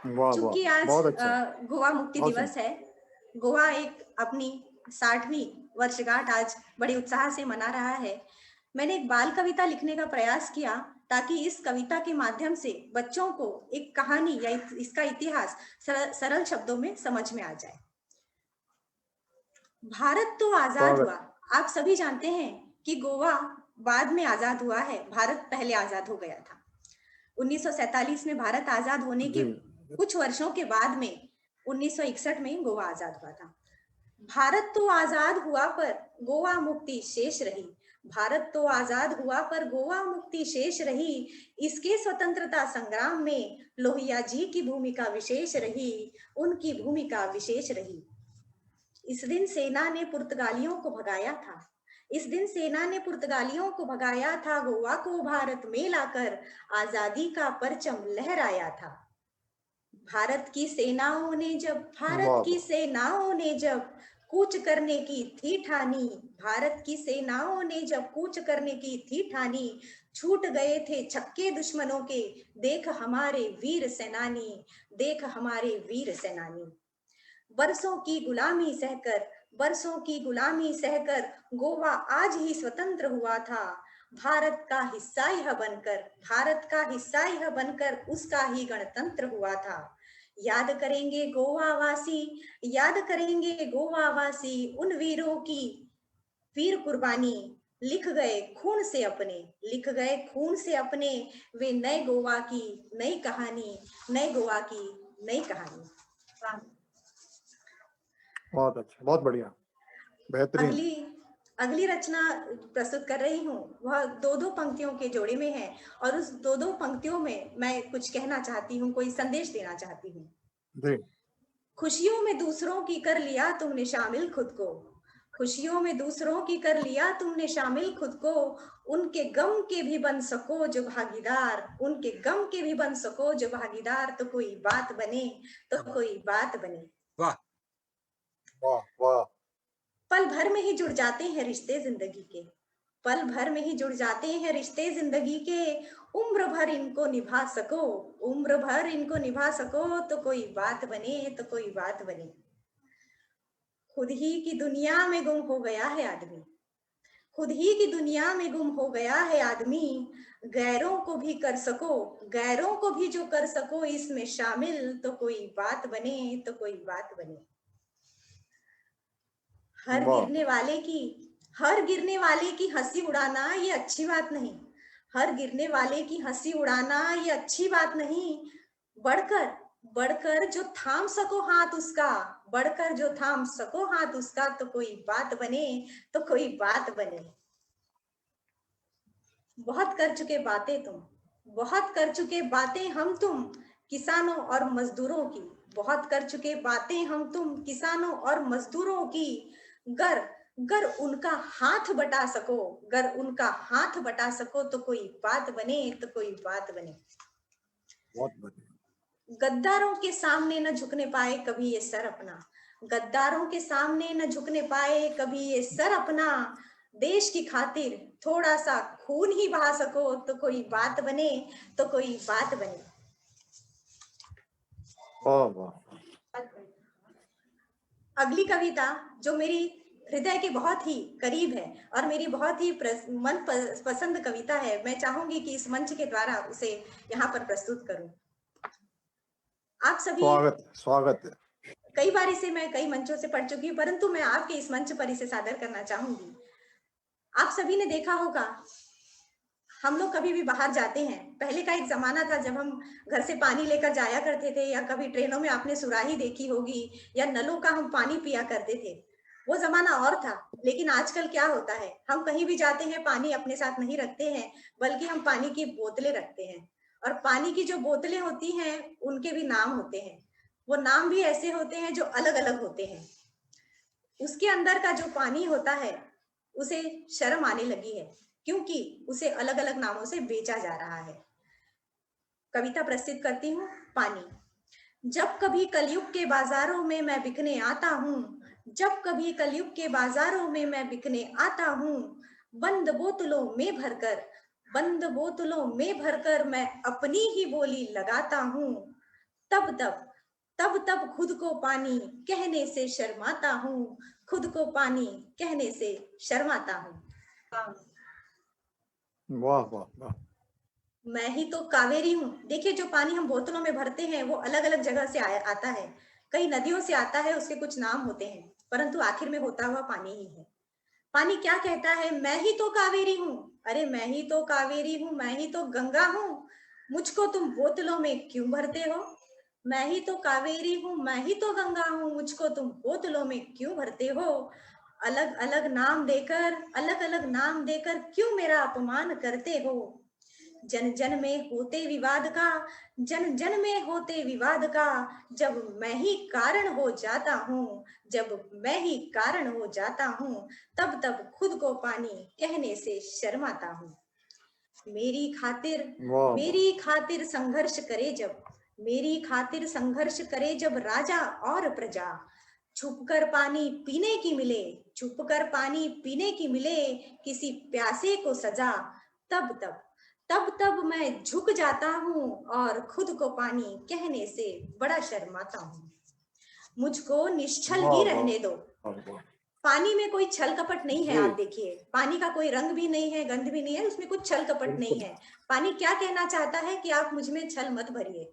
वाह चूंकि वाह, आज बहुत अच्छा। गोवा मुक्ति बहुत दिवस है, गोवा एक अपनी 60वीं वर्षगांठ आज बड़े उत्साह से मना रहा है। मैंने एक बाल कविता लिखने का प्रयास किया ताकि इस कविता के माध्यम से बच्चों को एक कहानी या इसका इतिहास सरल शब्दों में समझ में आ जाए। भारत तो आजाद हुआ, आप सभी जानते हैं कि गोवा बाद में आजाद हुआ है, भारत पहले आजाद हो गया था। 1947 में भारत आजाद होने के कुछ वर्षों के बाद में 1961 में गोवा आजाद हुआ था। भारत तो आजाद हुआ पर गोवा मुक्ति शेष रही, भारत तो आजाद हुआ पर गोवा मुक्ति शेष रही। इसके स्वतंत्रता संग्राम में लोहिया जी की भूमिका विशेष रही, उनकी भूमिका विशेष रही। इस दिन सेना ने पुर्तगालियों को भगाया था, इस दिन सेना ने पुर्तगालियों को भगाया था, गोवा को भारत में लाकर आजादी का परचम लहराया था। भारत की सेनाओं ने जब कूच करने की थी ठानी, भारत की सेनाओं ने जब कूच करने की थी ठानी, छूट गए थे छक्के दुश्मनों के, देख हमारे वीर सेनानी, देख हमारे वीर सेनानी। बरसों की गुलामी सहकर गोवा आज ही स्वतंत्र हुआ था। भारत का हिस्सा यह बनकर उसका ही गणतंत्र हुआ था। याद करेंगे गोवावासी उन वीरों की वीर कुर्बानी, लिख गए खून से अपने वे नए गोवा की नई कहानी। बहुत अच्छा, बहुत बढ़िया, बेहतरीन। अगली रचना प्रस्तुत कर रही हूँ, वह दो पंक्तियों के जोड़े में है और उस दो पंक्तियों में मैं कुछ कहना चाहती हूँ, कोई संदेश देना चाहती हूँ। खुशियों में दूसरों की कर लिया तुमने शामिल खुद को, खुशियों में दूसरों की कर लिया तुमने शामिल खुद को, उनके गम के भी बन सको जो भागीदार, उनके गम के भी बन सको जो भागीदार, तो कोई बात बने। वाह वाह वाह। पल भर में ही जुड़ जाते हैं रिश्ते जिंदगी के, पल भर में ही जुड़ जाते हैं रिश्ते जिंदगी के, उम्र भर इनको निभा सको तो कोई बात बने। खुद ही की दुनिया में गुम हो गया है आदमी, गैरों को भी जो कर सको इसमें शामिल, तो कोई बात बने। हर गिरने वाले की हंसी उड़ाना ये अच्छी बात नहीं, हर गिरने वाले की हंसी उड़ाना ये अच्छी बात नहीं। बढ़कर जो थाम सको हाथ उसका, तो कोई बात बने। बहुत कर चुके बातें हम तुम किसानों और मजदूरों की, बहुत कर चुके बातें हम तुम किसानों और मजदूरों की। गर उनका हाथ बटा सको तो कोई बात बने। गद्दारों के सामने न झुकने पाए कभी ये सर अपना, देश की खातिर थोड़ा सा खून ही बहा सको तो कोई बात बने। अगली कविता जो मेरी हृदय के बहुत ही करीब है और मेरी बहुत ही मन पसंद कविता है, मैं चाहूंगी कि इस मंच के द्वारा उसे यहाँ पर प्रस्तुत करूं। आप सभी स्वागत है। कई बार इसे मैं कई मंचों से पढ़ चुकी हूँ, परंतु मैं आपके इस मंच पर इसे सादर करना चाहूंगी। आप सभी ने देखा होगा, हम लोग कभी भी बाहर जाते हैं, पहले का एक जमाना था जब हम घर से पानी लेकर जाया करते थे, या कभी ट्रेनों में आपने सुराही देखी होगी, या नलों का हम पानी पिया करते थे। वो जमाना और था। लेकिन आजकल क्या होता है, हम कहीं भी जाते हैं पानी अपने साथ नहीं रखते हैं, बल्कि हम पानी की बोतलें रखते हैं। और पानी की जो बोतलें होती हैं उनके भी नाम होते हैं, वो नाम भी ऐसे होते हैं जो अलग अलग होते हैं। उसके अंदर का जो पानी होता है उसे शर्म आने लगी है, क्योंकि उसे अलग अलग नामों से बेचा जा रहा है। कविता प्रस्तुत करती हूँ। पानी। जब कभी कलयुग के बाजारों में मैं बिकने आता हूँ, जब कभी कलयुग के बाजारों में मैं बिकने आता हूँ, बंद बोतलों में भरकर, बंद बोतलों में भरकर मैं अपनी ही बोली लगाता हूँ, तब तब तब तब खुद को पानी कहने से शर्माता हूँ, खुद को पानी कहने से शर्माता हूँ। वाह वाह वाह। मैं ही तो कावेरी हूँ। देखिए, जो पानी हम बोतलों में भरते हैं वो अलग अलग जगह से आता है, कई नदियों से आता है, उसके कुछ नाम होते हैं, परंतु आखिर में होता हुआ पानी ही है। पानी क्या कहता है? मैं ही तो कावेरी हूँ। अरे मैं ही तो कावेरी हूँ, मैं ही तो गंगा हूँ, मुझको तुम बोतलों में क्यों भरते हो? मैं ही तो कावेरी हूँ, मैं ही तो गंगा हूँ, मुझको तुम बोतलों में क्यों भरते हो? अलग अलग नाम देकर, अलग अलग नाम देकर क्यों मेरा अपमान करते हो? जन जन में होते विवाद का, जन जन में होते विवाद का, जब मैं ही कारण हो जाता हूँ, जब मैं ही कारण हो जाता हूँ, तब तब खुद को पानी कहने से शर्माता हूँ। मेरी खातिर, वाह मेरी खातिर संघर्ष करे जब, मेरी खातिर संघर्ष करे जब राजा और प्रजा, छुपकर पानी पीने की मिले, छुपकर पानी पीने की मिले किसी प्यासे को सजा, तब तब तब तब मैं झुक जाता हूँ और खुद को पानी कहने से बड़ा शर्माता हूँ। मुझको निश्चल ही रहने दो। पानी में कोई छल कपट नहीं है। आप देखिए, पानी का कोई रंग भी नहीं है, गंध भी नहीं है, उसमें कुछ छल कपट नहीं है। पानी क्या कहना चाहता है कि आप मुझ में छल मत भरिए,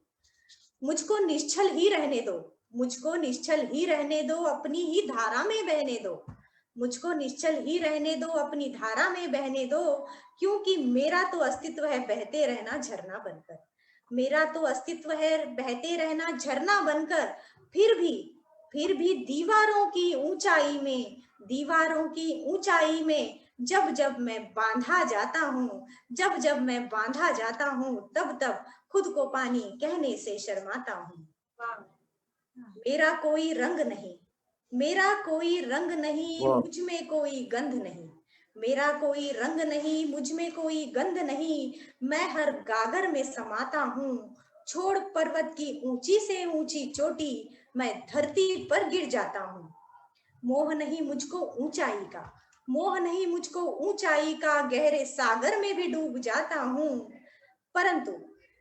मुझको निश्चल ही रहने दो, मुझको निश्चल ही रहने दो, अपनी ही धारा में बहने दो, मुझको निश्चल ही रहने दो, अपनी धारा में बहने दो, क्योंकि मेरा तो अस्तित्व है बहते रहना झरना बनकर, मेरा तो अस्तित्व है बहते रहना झरना बनकर। फिर भी दीवारों की ऊंचाई में, दीवारों की ऊंचाई में जब जब मैं बांधा जाता हूँ, जब जब मैं बांधा जाता हूँ, तब तब खुद को पानी कहने से शर्माता हूँ। मेरा कोई रंग नहीं, मेरा कोई रंग नहीं, मुझ में कोई गंध नहीं, मेरा कोई रंग नहीं, मुझ में कोई गंध नहीं, मैं हर गागर में समाता हूँ, छोड़ पर्वत की ऊंची से ऊंची चोटी, मैं धरती पर गिर जाता हूँ। मोह नहीं मुझको ऊंचाई का, मोह नहीं मुझको ऊंचाई का, गहरे सागर में भी डूब जाता हूँ, परंतु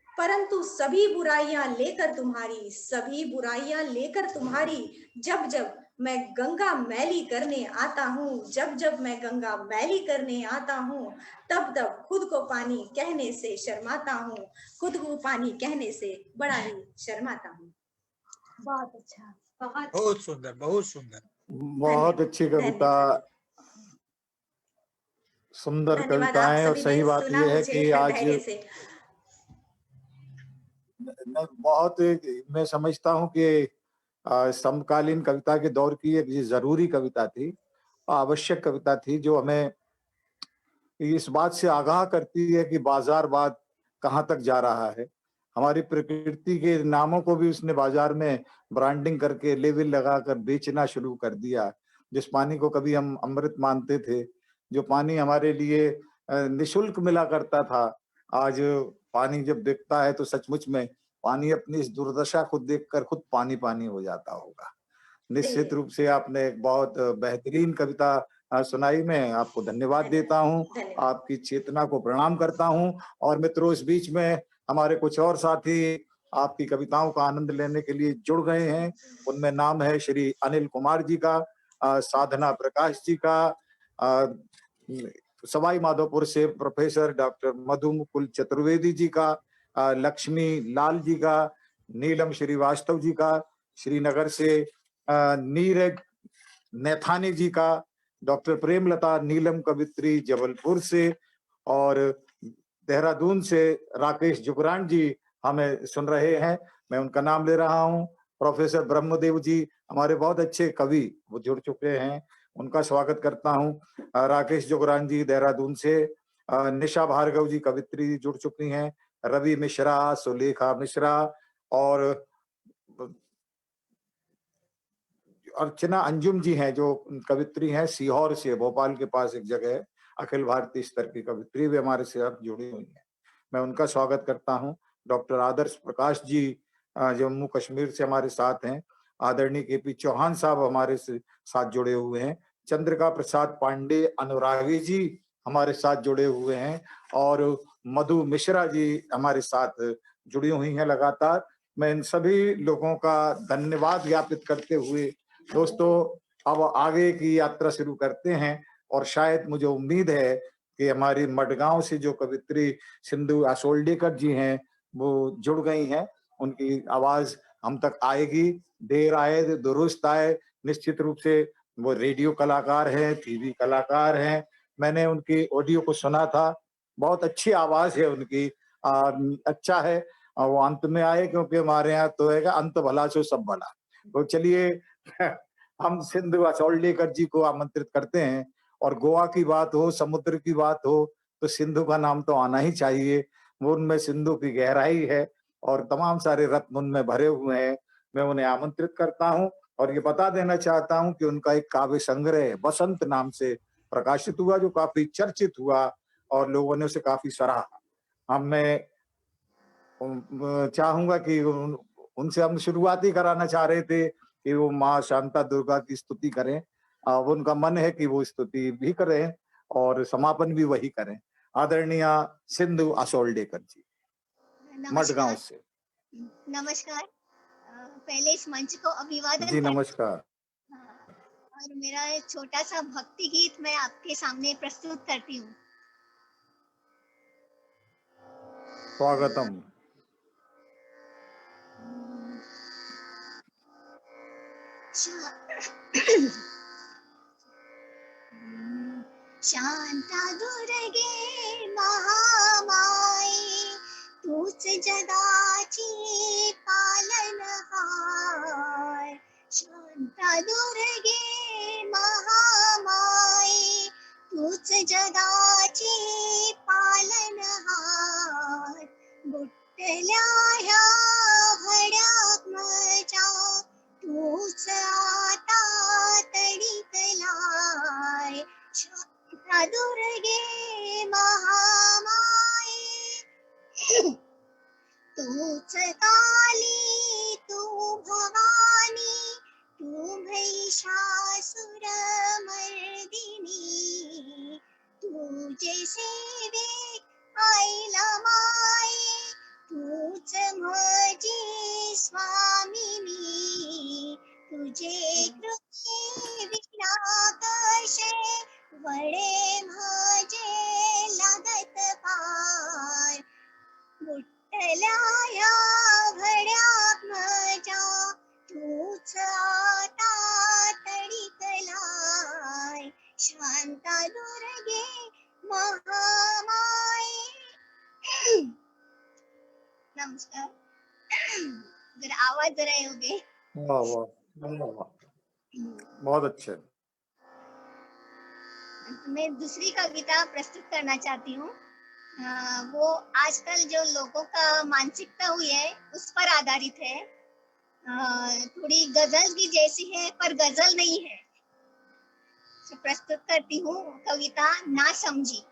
परंतु सभी बुराइयां लेकर तुम्हारी, सभी बुराइयां लेकर तुम्हारी, जब जब मैं गंगा मैली करने आता हूँ, जब जब मैं गंगा मैली करने आता हूँ, तब तब खुद को पानी कहने से शर्माता हूँ, खुद को पानी कहने से बड़ा ही शर्माता हूँ। बहुत अच्छा, बहुत सुंदर, बहुत सुंदर, बहुत अच्छी कविता, सुंदर कविताएं। और सही बात यह है कि आज मैं समझता हूं कि समकालीन कविता के दौर की एक जरूरी कविता थी, आवश्यक कविता थी, जो हमें इस बात से आगाह करती है कि बाजारवाद कहाँ तक जा रहा है। हमारी प्रकृति के नामों को भी उसने बाजार में ब्रांडिंग करके लेबल लगाकर बेचना शुरू कर दिया। जिस पानी को कभी हम अमृत मानते थे, जो पानी हमारे लिए निशुल्क मिला करता था, आज पानी जब दिखता है तो सचमुच में पानी अपनी इस दुर्दशा को देखकर खुद पानी पानी हो जाता होगा। निश्चित रूप से आपने एक बहुत बेहतरीन कविता सुनाई। मैं आपको धन्यवाद देता हूं, आपकी चेतना को प्रणाम करता हूं। और मित्रों, इस बीच में हमारे कुछ और साथी आपकी कविताओं का आनंद लेने के लिए जुड़ गए हैं। उनमें नाम है श्री अनिल कुमार जी का, साधना प्रकाश जी का, सवाई माधोपुर से प्रोफेसर डॉक्टर मधु मुकुल चतुर्वेदी जी का, लक्ष्मी लाल जी का, नीलम श्रीवास्तव जी का, श्रीनगर से नीरज नैथानी जी का, डॉक्टर प्रेमलता नीलम कवित्री जबलपुर से, और देहरादून से राकेश जुगरान जी हमें सुन रहे हैं। मैं उनका नाम ले रहा हूं। प्रोफेसर ब्रह्मदेव जी हमारे बहुत अच्छे कवि, वो जुड़ चुके हैं, उनका स्वागत करता हूं। राकेश जुगरान जी देहरादून से, निशा भार्गव जी कवित्री जुड़ चुकी हैं, रवि मिश्रा, सुलेखा मिश्रा, और अर्चना अंजुम जी हैं, जो कवित्री हैं सीहोर से, भोपाल के पास एक जगह है, अखिल भारतीय स्तर की कवित्री, भी हमारे साथ जुड़ी हुई हैं। मैं उनका स्वागत करता हूँ। डॉक्टर आदर्श प्रकाश जी जम्मू कश्मीर से हमारे साथ हैं। आदरणीय केपी चौहान साहब हमारे साथ जुड़े हुए हैं। चंद्रिका प्रसाद पांडे अनुरागी जी हमारे साथ जुड़े हुए हैं और मधु मिश्रा जी हमारे साथ जुड़ी हुई हैं लगातार। मैं इन सभी लोगों का धन्यवाद ज्ञापित करते हुए दोस्तों अब आगे की यात्रा शुरू करते हैं। और शायद मुझे उम्मीद है कि हमारी मडगांव से जो कवित्री सिंधु आसोल्डेकर जी हैं वो जुड़ गई हैं, उनकी आवाज हम तक आएगी। देर आए दुरुस्त आए। निश्चित रूप से वो रेडियो कलाकार हैं, टीवी कलाकार हैं। मैंने उनकी ऑडियो को सुना था, बहुत अच्छी आवाज है उनकी। अच्छा है वो अंत में आए, क्योंकि हमारे यहाँ तो है अंत भला सो सब भला। तो चलिए हम सिंधु आसोल्डेकर जी को आमंत्रित करते हैं। और गोवा की बात हो, समुद्र की बात हो, तो सिंधु का नाम तो आना ही चाहिए। वो उनमें सिंधु की गहराई है और तमाम सारे रत्न उनमें भरे हुए हैं। मैं उन्हें आमंत्रित करता हूं और ये बता देना चाहता हूं कि उनका एक काव्य संग्रह बसंत नाम से प्रकाशित हुआ, जो काफी चर्चित हुआ और लोगों ने उसे काफी सराहा। मैं चाहूंगा कि उनसे हम शुरुआत ही कराना चाह रहे थे कि वो माँ शांता दुर्गा की स्तुति करें। वो उनका मन है कि वो स्तुति भी करें और समापन भी वही करें। आदरणीय सिंधु आसोल्डेकर जी मडगांव से। नमस्कार। पहले इस मंच को अभिवादन जी नमस्कार। और मेरा एक छोटा सा भक्ति गीत मैं आपके सामने प्रस्तुत करती हूँ। स्वागतम। शांता दुर्गे महामाई, तूच जगाची पालनहार। शांता दुर्गे महामाई, तूच जगाची पालनहार। बुटल्या ह्या भड्यात मजा, तूच आता तडीकलाय। शांता दुर्गे महामाई, तूच काली तू भवानी, तू महिषासुर मर्दिनी। तुझे सेवे आईला माई, तूच माझी स्वामिनी। तुझे कृपे विना कशे, वडे माझे लागत पार। बुटल्या ह्या भड्यात मजा, तूच आता तडीकलाय। शांता दुर्गे महामाई। नमस्कार। जरा आवाज जरा योगे। वाह वाह बहुत अच्छे। मैं दूसरी कविता प्रस्तुत करना चाहती हूँ। वो आजकल जो लोगों का मानसिकता हुई है उस पर आधारित है। थोड़ी गजल की जैसी है पर गजल नहीं है। तो प्रस्तुत करती हूँ कविता ना समझी।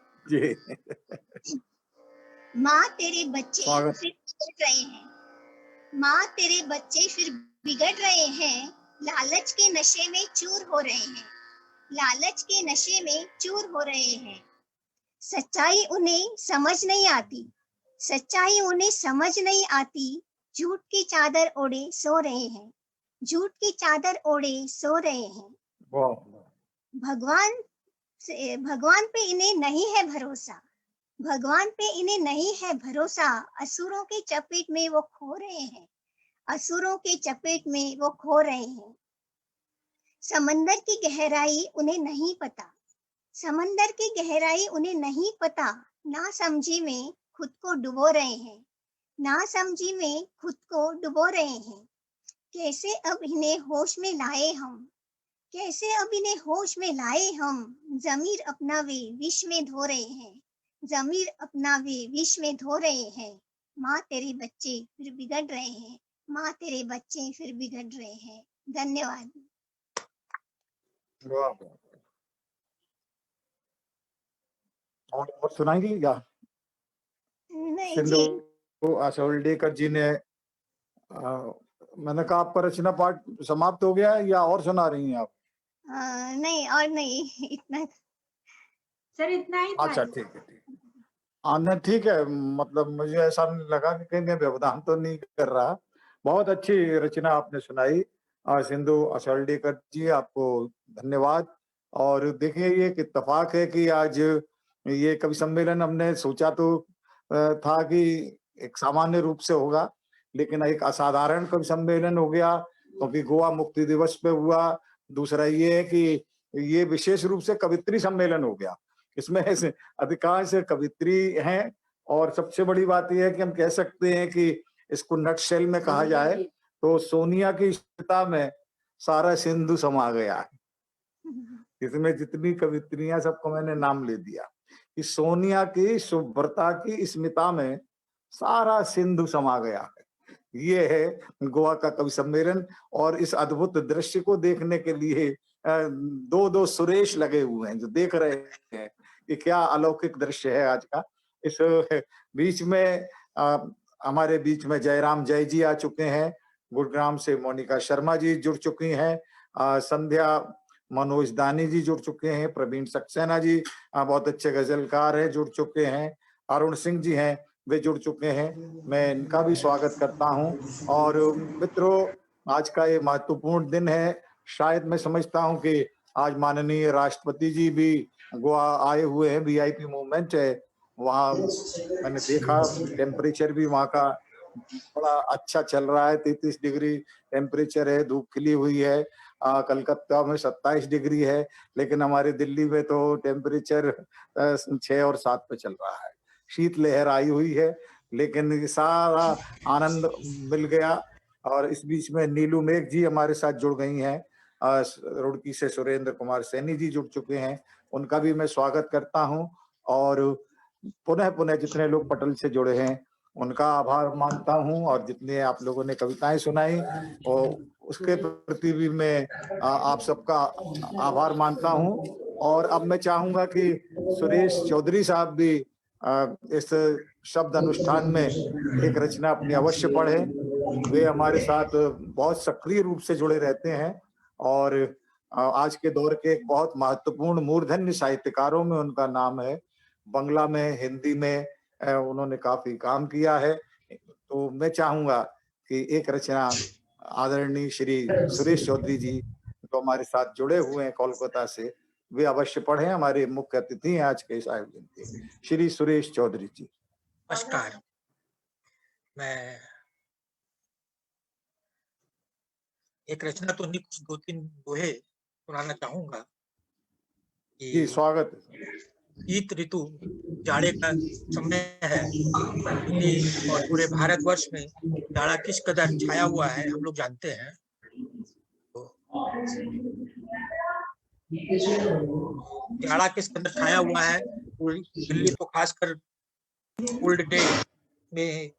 माँ तेरे बच्चे फिर बिगड़ रहे हैं, माँ तेरे बच्चे फिर बिगड़ रहे हैं। लालच के नशे में चूर हो रहे हैं, लालच के नशे में चूर हो रहे हैं। सच्चाई उन्हें समझ नहीं आती, सच्चाई उन्हें समझ नहीं आती। झूठ की चादर ओढ़े सो रहे हैं, झूठ की चादर ओढ़े सो रहे हैं। भगवान पे इन्हें नहीं है भरोसा, भगवान पे इन्हें नहीं है भरोसा। असुरों के चपेट में वो खो रहे हैं, असुरों के चपेट में वो खो रहे हैं। समंदर की गहराई उन्हें नहीं पता, समंदर की गहराई उन्हें नहीं पता। ना समझी में खुद को डुबो रहे हैं, ना समझी में खुद को डुबो रहे हैं। कैसे अब इन्हें होश में लाए हम, कैसे अब इन्हें होश में लाए हम। जमीर अपना वे विष में धो रहे हैं, जमीर अपना वे विष में धो रहे हैं। माँ तेरे बच्चे फिर बिगड़ रहे हैं, माँ तेरे बच्चे फिर बिगड़ रहे हैं। धन्यवाद। वाह, वाह। और सुनाएंगी क्या? नहीं सिंधु जी। असोल्डेकर जी ने मैंने कहा आपका रचना पाठ समाप्त हो गया है या और सुना रही हैं आप? नहीं और नहीं इतना। सर इतना ही था। अच्छा, ठीक है, ठीक है। नहीं, ठीक है, मतलब मुझे ऐसा नहीं लगा कि कहीं मैं व्यवधान तो नहीं कर रहा। बहुत अच्छी रचना आपने सुनाई। सिंधु असोल्डेकर जी, आपको धन्यवाद। और देखिए, ये एक इत्तेफाक है कि आज ये कवि सम्मेलन हमने सोचा तो था कि एक सामान्य रूप से होगा, लेकिन एक असाधारण कवि सम्मेलन हो गया, क्योंकि गोवा मुक्ति दिवस पे हुआ। दूसरा ये है कि ये विशेष रूप से कवित्री सम्मेलन हो गया। इसमें अधिकांश कवित्री हैं, और सबसे बड़ी बात यह है कि हम कह सकते हैं कि इसको नटशेल में कहा जाए तो सोनिया की शुद्धता में सारा सिंधु समा गया है। इसमें जितनी कवित्रियां, सबको मैंने नाम ले दिया कि सोनिया की शुभ्रता की स्मिता में सारा सिंधु समा गया है। ये है गोवा का कवि सम्मेलन। और इस अद्भुत दृश्य को देखने के लिए दो दो सुरेश लगे हुए हैं जो देख रहे हैं कि क्या अलौकिक दृश्य है आज का। इस बीच में हमारे बीच में जयराम जय जी आ चुके हैं। गुरुग्राम से मोनिका शर्मा जी जुड़ चुकी हैं। संध्या मनोज दानी जी जुड़ चुके हैं। प्रवीण सक्सेना जी बहुत अच्छे गजलकार हैं, जुड़ चुके हैं। अरुण सिंह जी हैं, वे जुड़ चुके हैं। मैं इनका भी स्वागत करता हूं। और मित्रों, आज का ये महत्वपूर्ण दिन है। शायद मैं समझता हूं कि आज माननीय राष्ट्रपति जी भी गोवा आए हुए हैं। वीआईपी मूवमेंट है वहाँ, मैंने देखा टेम्परेचर भी वहाँ का बड़ा अच्छा चल रहा है। 33 डिग्री टेम्परेचर है, धूप खिली हुई है। कलकत्ता में 27 डिग्री है, लेकिन हमारे दिल्ली में तो टेम्परेचर 6 और 7 पे चल रहा है। शीत लहर आई हुई है, लेकिन सारा आनंद मिल गया। और इस बीच में नीलू मेघ जी हमारे साथ जुड़ गई हैं। रुड़की से सुरेंद्र कुमार सैनी जी जुड़ चुके हैं, उनका भी मैं स्वागत करता हूं। और पुनः पुनः जितने लोग पटल से जुड़े हैं उनका आभार मानता हूं, और जितने आप लोगों ने कविताएं सुनाई और उसके प्रति भी मैं आप सबका आभार मानता हूं। और अब मैं चाहूंगा कि सुरेश चौधरी साहब भी इस शब्द अनुष्ठान में एक रचना अपनी अवश्य पढ़ें। वे हमारे साथ बहुत सक्रिय रूप से जुड़े रहते हैं, और आज के दौर के एक बहुत महत्वपूर्ण मूर्धन्य साहित्यकारों में उनका नाम है। बंगला में, हिंदी में उन्होंने काफी काम किया है। तो मैं चाहूंगा कि एक रचना आदरणीय श्री सुरेश चौधरी जी, जो हमारे साथ जुड़े हुए हैं कोलकाता से, वे अवश्य पढ़ें। हमारे मुख्य अतिथि हैं आज के इस आयोजन के, श्री सुरेश चौधरी जी। नमस्कार। मैं एक रचना तो नहीं, कुछ 2-3 दोहे सुनाना चाहूंगा। जी, स्वागत है। शीत ऋतु, जाड़े का समय है। दिल्ली और पूरे भारतवर्ष में जाड़ा किस कदर छाया हुआ है हम लोग जानते हैं। जाड़ा किस कदर छाया हुआ है, दिल्ली तो खासकर कोल्ड डे में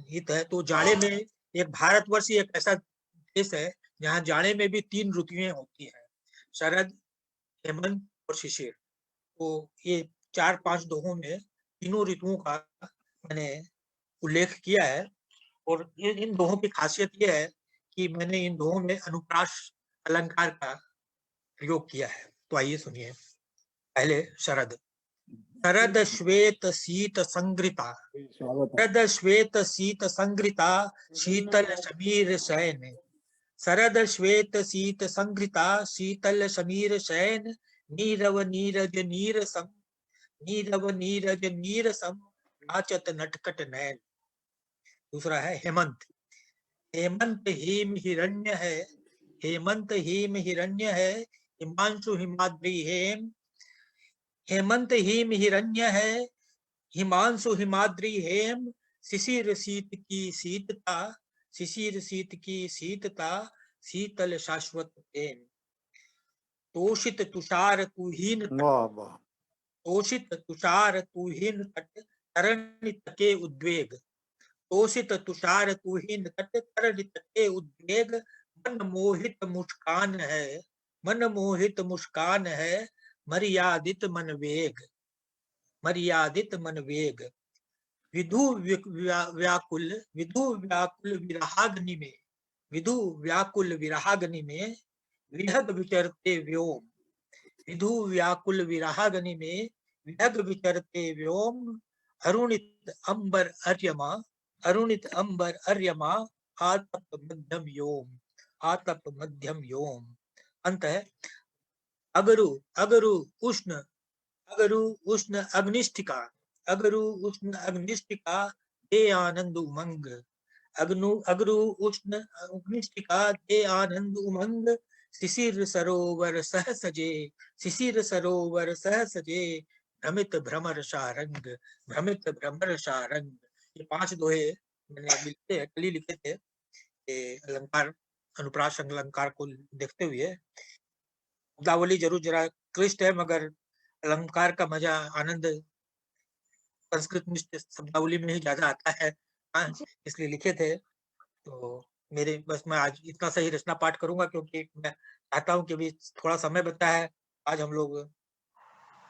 हित है। तो जाड़े में एक भारतवर्ष एक ऐसा देश है जहाँ जाड़े में भी 3 ऋतुएं होती हैं, शरद, हेमंत और शिशिर। तो ये 4-5 दोहों में तीनों ऋतुओं का मैंने उल्लेख किया है। और इन दोहों की खासियत यह है कि मैंने इन दोहों में अनुप्रास अलंकार का प्रयोग किया है। तो आइए सुनिए। पहले शरद। शरद श्वेत शीत संग्रिता, शरद श्वेत शीत संग्रिता, शीतल समीर शयन। शरद श्वेत शीत संग्रिता, शीतल समीर शयन। नीरव नीरज नीरसम, नीरव नीरज नीरसम, नाचत नटखट नयन। दूसरा है हेमंत। हेमंत हिम हिरण्य है, हेमंत हिम हिरण्य है, हिमांशु हिमाद्री हेम। हेमंत हिम हिरण्य है, हिमांशु हिमाद्री हेम। शिशिर शीत की शीतता, शिशिर शीत की शीतता, शीतल शाश्वत प्रेम। तोषित तुषार तुहीन तट, तोषित तुषार तुहीन तट, तरणी तके उद्वेग। तोषित तुषार तुहीन तट, तरणी तके उद्वेग। मन मोहित मुस्कान है, मन मोहित मुस्कान है, मर्यादित मन वेग, मर्यादित मन वेग। व्याकुल विरहाग्नि में, विधु व्याकुल विरहाग्नि में विहग विचरते व्योम, विधु व्याकुल विरहाग्नि में विहग विचरते व्योम। अरुणित अंबर अर्यमा, अरुणित अंबर अर्यमा, आतप मध्यम योम, आतप मध्यम योम। अंत है अगरु, अगरु उष्ण, अगरु उष्ण अग्निष्ठिका, अगरु उष्ण अग्निष्ठिका दे आनंद उमंग, अगरु उष्ण अग्निष्ठिका दे आनंद उमंग। शिशिर सरोवर सह सजे, शिशिर सरोवर सह सजे, भ्रमित भ्रमर शारंग, भ्रमित भ्रमर शारंग। ये 5 दोहे मैंने अभी कल ही लिखे थे। अलंकार, अनुप्रास अलंकार को देखते हुए शब्दावली जरूर जरा क्लिष्ट है, मगर अलंकार का मजा, आनंद संस्कृत निष्ठ शब्दावली में ही ज्यादा आता है। इसलिए लिखे थे। तो मेरे बस मैं आज इतना सही रचना पाठ करूंगा, क्योंकि मैं चाहता हूँ कि भी थोड़ा समय बचा है। आज हम लोग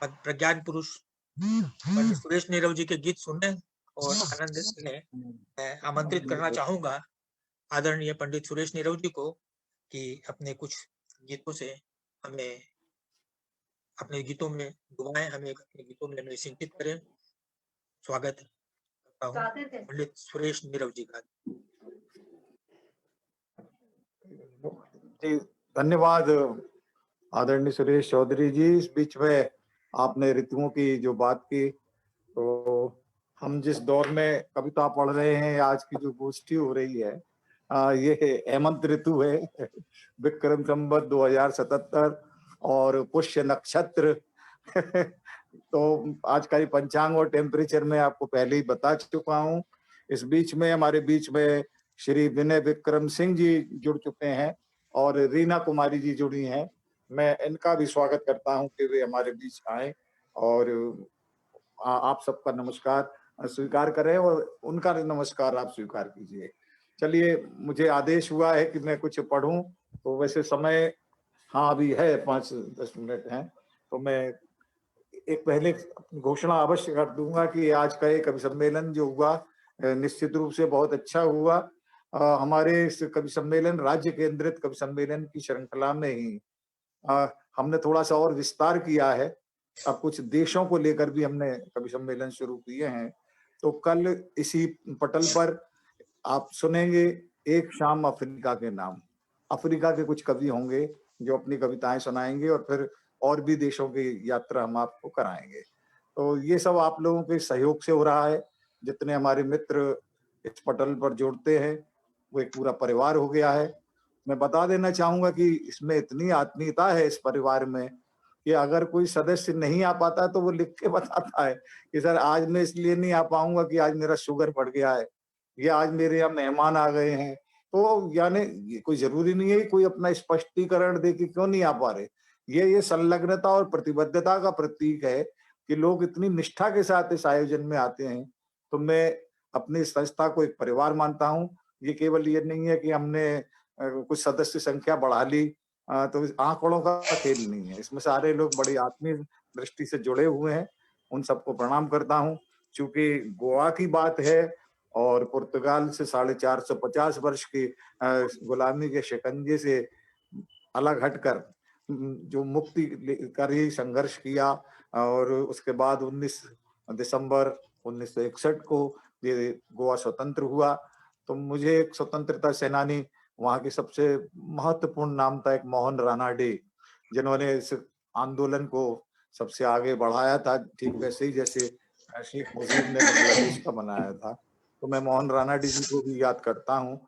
प्रज्ञान पुरुष पंडित सुरेश नीरव जी के गीत सुनने और आनंद लें। मैं आमंत्रित करना चाहूंगा आदरणीय पंडित सुरेश नीरव जी को कि अपने कुछ गीतों से हमें, अपने गीतों में डुबाएं, हमें अपने गीतों में सिंचित करें। स्वागत करता हूँ पंडित सुरेश नीरव जी का। जी धन्यवाद आदरणीय सुरेश चौधरी जी। इस बीच में आपने ऋतुओं की जो बात की, तो हम जिस दौर में कविता पढ़ रहे हैं, आज की जो गोष्ठी हो रही है, ये हेमंत ऋतु है। विक्रम संवत 2077 और पुष्य नक्षत्र। तो आज का ये पंचांग और टेम्परेचर में आपको पहले ही बता चुका हूँ। इस बीच में हमारे बीच में श्री विनय विक्रम सिंह जी जुड़ चुके हैं और रीना कुमारी जी जुड़ी हैं। मैं इनका भी स्वागत करता हूं कि वे हमारे बीच आए और आप सबका नमस्कार स्वीकार करें और उनका नमस्कार आप स्वीकार कीजिए। चलिए, मुझे आदेश हुआ है कि मैं कुछ पढ़ूं, तो वैसे समय हाँ अभी है 5-10 मिनट हैं, तो मैं एक पहले घोषणा अवश्य कर दूंगा कि आज का एक कवि सम्मेलन जो हुआ निश्चित रूप से बहुत अच्छा हुआ। हमारे इस कवि सम्मेलन, राज्य केंद्रित कवि सम्मेलन की श्रृंखला में ही हमने थोड़ा सा और विस्तार किया है। अब कुछ देशों को लेकर भी हमने कवि सम्मेलन शुरू किए हैं। तो कल इसी पटल पर आप सुनेंगे एक शाम अफ्रीका के नाम। अफ्रीका के कुछ कवि होंगे जो अपनी कविताएं सुनाएंगे और फिर और भी देशों की यात्रा हम आपको कराएंगे। तो ये सब आप लोगों के सहयोग से हो रहा है। जितने हमारे मित्र इस पटल पर जुड़ते हैं वो एक पूरा परिवार हो गया है। मैं बता देना चाहूंगा कि इसमें इतनी आत्मीयता है इस परिवार में कि अगर कोई सदस्य नहीं आ पाता तो वो लिख के बताता है कि सर आज मैं इसलिए नहीं आ पाऊंगा कि आज मेरा शुगर बढ़ गया है या आज मेरे यहाँ मेहमान आ गए हैं। तो यानी कोई जरूरी नहीं है कि कोई अपना स्पष्टीकरण दे कि क्यों नहीं आ पा रहे। ये संलग्नता और प्रतिबद्धता का प्रतीक है कि लोग इतनी निष्ठा के साथ इस आयोजन में आते हैं। तो मैं अपनी संस्था को एक परिवार मानता हूँ। ये केवल ये नहीं है कि हमने कुछ सदस्य संख्या बढ़ा ली, तो आंकड़ों का खेल नहीं है। इसमें सारे लोग बड़ी आत्मीय दृष्टि से जुड़े हुए हैं। उन सबको प्रणाम करता हूँ। चूंकि गोवा की बात है और पुर्तगाल से 450 वर्ष की गुलामी के शिकंजे से अलग हटकर जो मुक्ति कर ही संघर्ष किया और उसके बाद 19 दिसंबर 1961 को ये गोवा स्वतंत्र हुआ। तो मुझे एक स्वतंत्रता सेनानी, वहां के सबसे महत्वपूर्ण नाम था एक मोहन रानाडे, जिन्होंने इस आंदोलन को सबसे आगे बढ़ाया था, ठीक वैसे ही जैसे शेख मुजीब ने बांग्लादेश का बनाया था। तो मैं मोहन रानाडे जी को भी याद करता हूँ।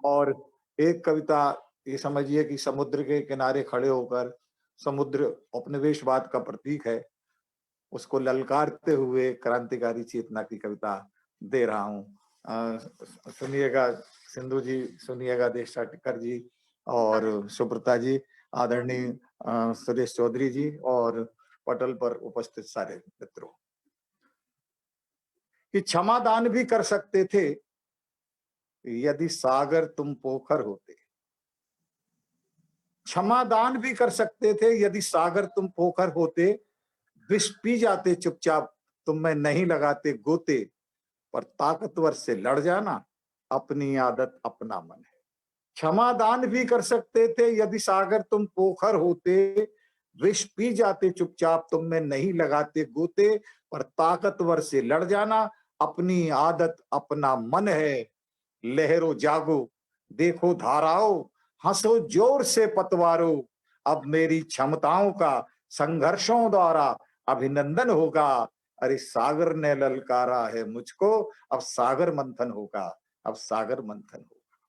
और एक कविता ये समझिए कि समुद्र के किनारे खड़े होकर, समुद्र उपनिवेशवाद का प्रतीक है, उसको ललकारते हुए क्रांतिकारी चेतना की कविता दे रहा हूँ। सुनिएगा सिंधु जी, सुनिएगा देशा टिकर जी और सुब्रता जी, आदरणीय सुरेश चौधरी जी और पटल पर उपस्थित सारे मित्रों। कि क्षमादान भी कर सकते थे यदि सागर तुम पोखर होते, क्षमादान भी कर सकते थे यदि सागर तुम पोखर होते, विष पी जाते चुपचाप तुम में नहीं लगाते गोते, पर ताकतवर से लड़ जाना अपनी आदत अपना मन है। क्षमादान भी कर सकते थे यदि सागर तुम पोखर होते, विष पी जाते चुपचाप तुम में नहीं लगाते गोते, पर ताकतवर से लड़ जाना अपनी आदत अपना मन है। लहरों जागो देखो धाराओं, हंसो जोर से पतवारो, अब मेरी क्षमताओं का संघर्षों द्वारा अभिनंदन होगा। अरे सागर ने ललकारा है मुझको, अब सागर मंथन होगा, अब सागर मंथन होगा।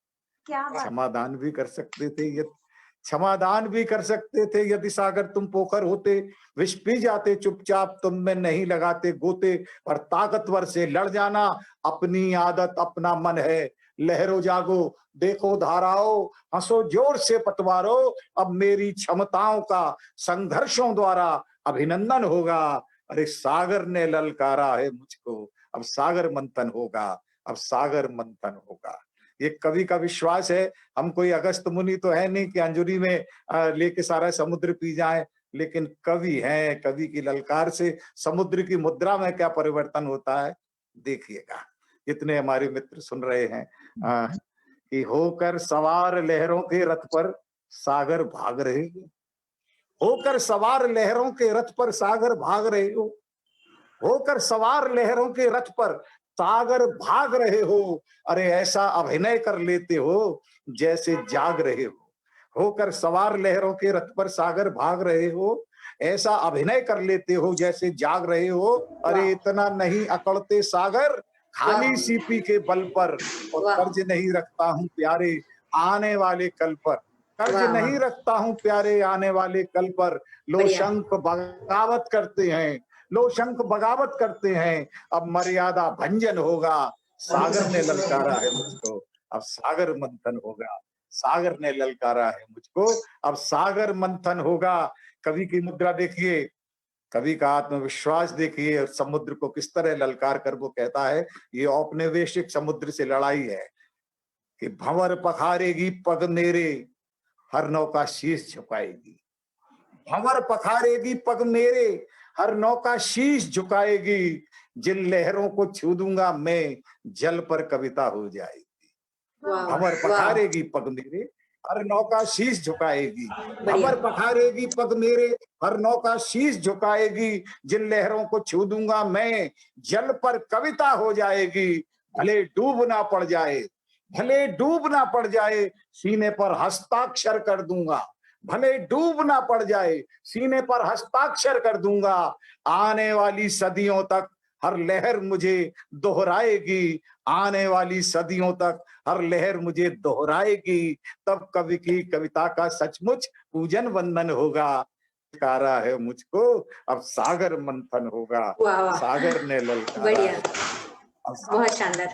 क्या बात। क्षमादान भी कर सकते थे क्षमादान भी कर सकते थे यदि सागर तुम पोखर होते, विष पी जाते चुपचाप तुम में नहीं लगाते गोते, पर ताकतवर से लड़ जाना अपनी आदत अपना मन है। लहरों जागो देखो धाराओं, हंसो जोर से पतवारो, अब मेरी क्षमताओं का संघर्षों द्वारा अभिनंदन होगा। अरे सागर ने ललकारा है मुझको, अब सागर मंथन होगा, अब सागर मंथन होगा। ये कवि का विश्वास है। हम कोई अगस्त मुनि तो है नहीं कि अंजुरी में लेके सारा समुद्र पी जाए, लेकिन कवि हैं। कवि की ललकार से समुद्र की मुद्रा में क्या परिवर्तन होता है देखिएगा। इतने हमारे मित्र सुन रहे हैं कि होकर सवार लहरों के रथ पर सागर भाग रहे हो, होकर सवार लहरों के रथ पर सागर भाग रहे हो, होकर सवार लहरों के रथ पर सागर भाग रहे हो। अरे ऐसा अभिनय कर लेते हो जैसे जाग रहे हो। होकर सवार लहरों के रथ पर सागर भाग रहे हो, ऐसा अभिनय कर लेते हो जैसे जाग रहे हो। अरे इतना नहीं अकड़ते सागर खाली सीपी के बल पर, और कर्ज नहीं रखता हूं प्यारे आने वाले कल पर, कर्ज नहीं रखता हूं प्यारे आने वाले कल पर। लो शंख बगावत करते हैं, लो शंख बगावत करते हैं, अब मर्यादा भंजन होगा। सागर ने ललकारा है मुझको, अब सागर मंथन होगा। सागर ने ललकारा है मुझको, अब सागर मंथन होगा। कवि की मुद्रा देखिए, कवि का आत्मविश्वास देखिए, और समुद्र को किस तरह ललकार कर वो कहता है। ये औपनिवेशिक समुद्र से लड़ाई है कि भंवर पखारेगी पग मेरे, हर नौका शीश झुकाएगी। भंवर पखारेगी पग मेरे, हर नौका शीश झुकाएगी। जिन लहरों को छू दूंगा मैं, जल पर कविता हो जाएगी। भंवर पखारेगी पग मेरे, हर नौका शीश झुकाएगी। भंवर पखारेगी पग मेरे, हर नौका शीश झुकाएगी। जिन लहरों को छू दूंगा मैं, जल पर कविता हो जाएगी। भले डूब ना पड़ जाए, भले डूब ना पड़ जाए, सीने पर हस्ताक्षर कर दूंगा। भले डूब ना पड़ जाए, सीने पर हस्ताक्षर कर दूंगा। आने वाली सदियों तक हर लहर मुझे दोहराएगी। आने वाली सदियों तक हर लहर मुझे दोहराएगी। तब कवि की कविता का सचमुच पूजन वंदन होगा। ललकारा है मुझको, अब सागर मंथन होगा। सागर ने ललकारा। बहुत शानदार।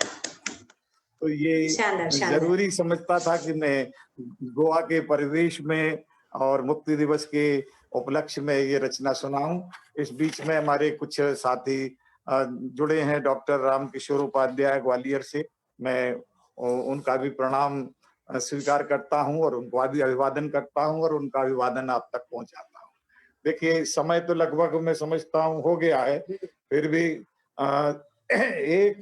तो ये जरूरी समझता था कि मैं गोवा के परिवेश में और मुक्ति दिवस के उपलक्ष्य में ये रचना सुनाऊं। इस बीच में हमारे कुछ साथी जुड़े हैं, डॉक्टर रामकिशोर उपाध्याय ग्वालियर से। मैं उनका भी प्रणाम स्वीकार करता हूं और उनको भी अभिवादन करता हूं और उनका अभिवादन आप तक पहुंचाता हूं। देखिए समय तो लगभग मैं समझता हूं हो गया है, फिर भी एक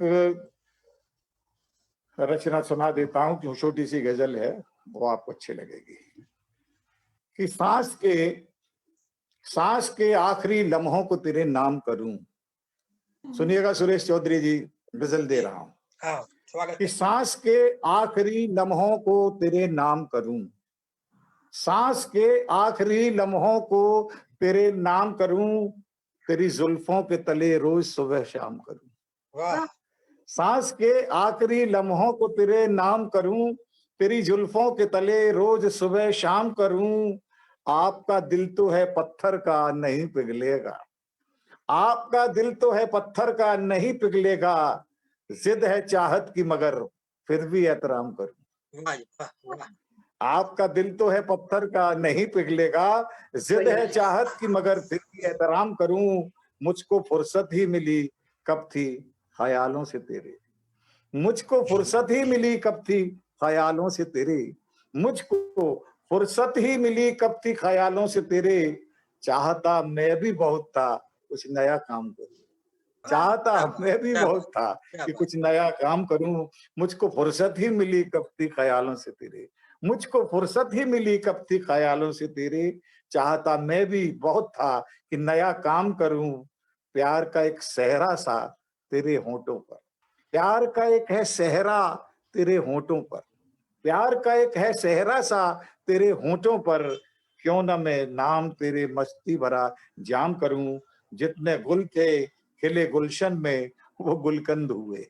रचना सुना देता हूं, जो छोटी सी गजल है, वो आपको अच्छी लगेगी। कि सांस के आखिरी लम्हों को तेरे नाम करूं। सुनिएगा सुरेश चौधरी जी, गजल दे रहा हूं। कि सांस के आखिरी लम्हों को तेरे नाम करूं, सांस के आखिरी लम्हों को तेरे नाम करूं, तेरी जुल्फों के तले रोज सुबह शाम करूं। सांस के आखिरी लम्हों को तेरे नाम करूं, तेरी जुल्फों के तले रोज सुबह शाम करूं। आपका दिल तो है पत्थर का नहीं पिघलेगा, आपका दिल तो है पत्थर का नहीं पिघलेगा। जिद है चाहत की मगर फिर भी एहतराम करूं। आपका दिल तो है पत्थर का नहीं पिघलेगा, जिद है चाहत की मगर फिर भी एहतराम करूं। मुझको फुर्सत ही मिली कब थी ख्यालों से तेरे, मुझको फुर्सत ही मिली कब थी ख्यालों से तेरे, मुझको फुर्सत ही मिली कब थी ख्यालों से तेरे, चाहता मैं भी बहुत था कुछ नया काम करूं। चाहता क्या बात, मैं भी क्या बहुत बात, था क्या कि बात। कुछ नया काम करूं, मुझको फुर्सत ही मिली कब थी ख्यालों से तेरे, मुझको फुर्सत ही मिली कब थी ख्यालों से तेरे, चाहता मैं भी बहुत था कि नया काम करूं, प्यार का एक सहरा सा तेरे होंठों पर, प्यार का एक है सहरा तेरे होंठों पर, प्यार का एक है सहरा सा तेरे होंठों पर, क्यों ना मैं नाम तेरे मस्ती भरा जाम करूं, जितने गुल थे खिले गुलशन में वो गुलकंद हुए,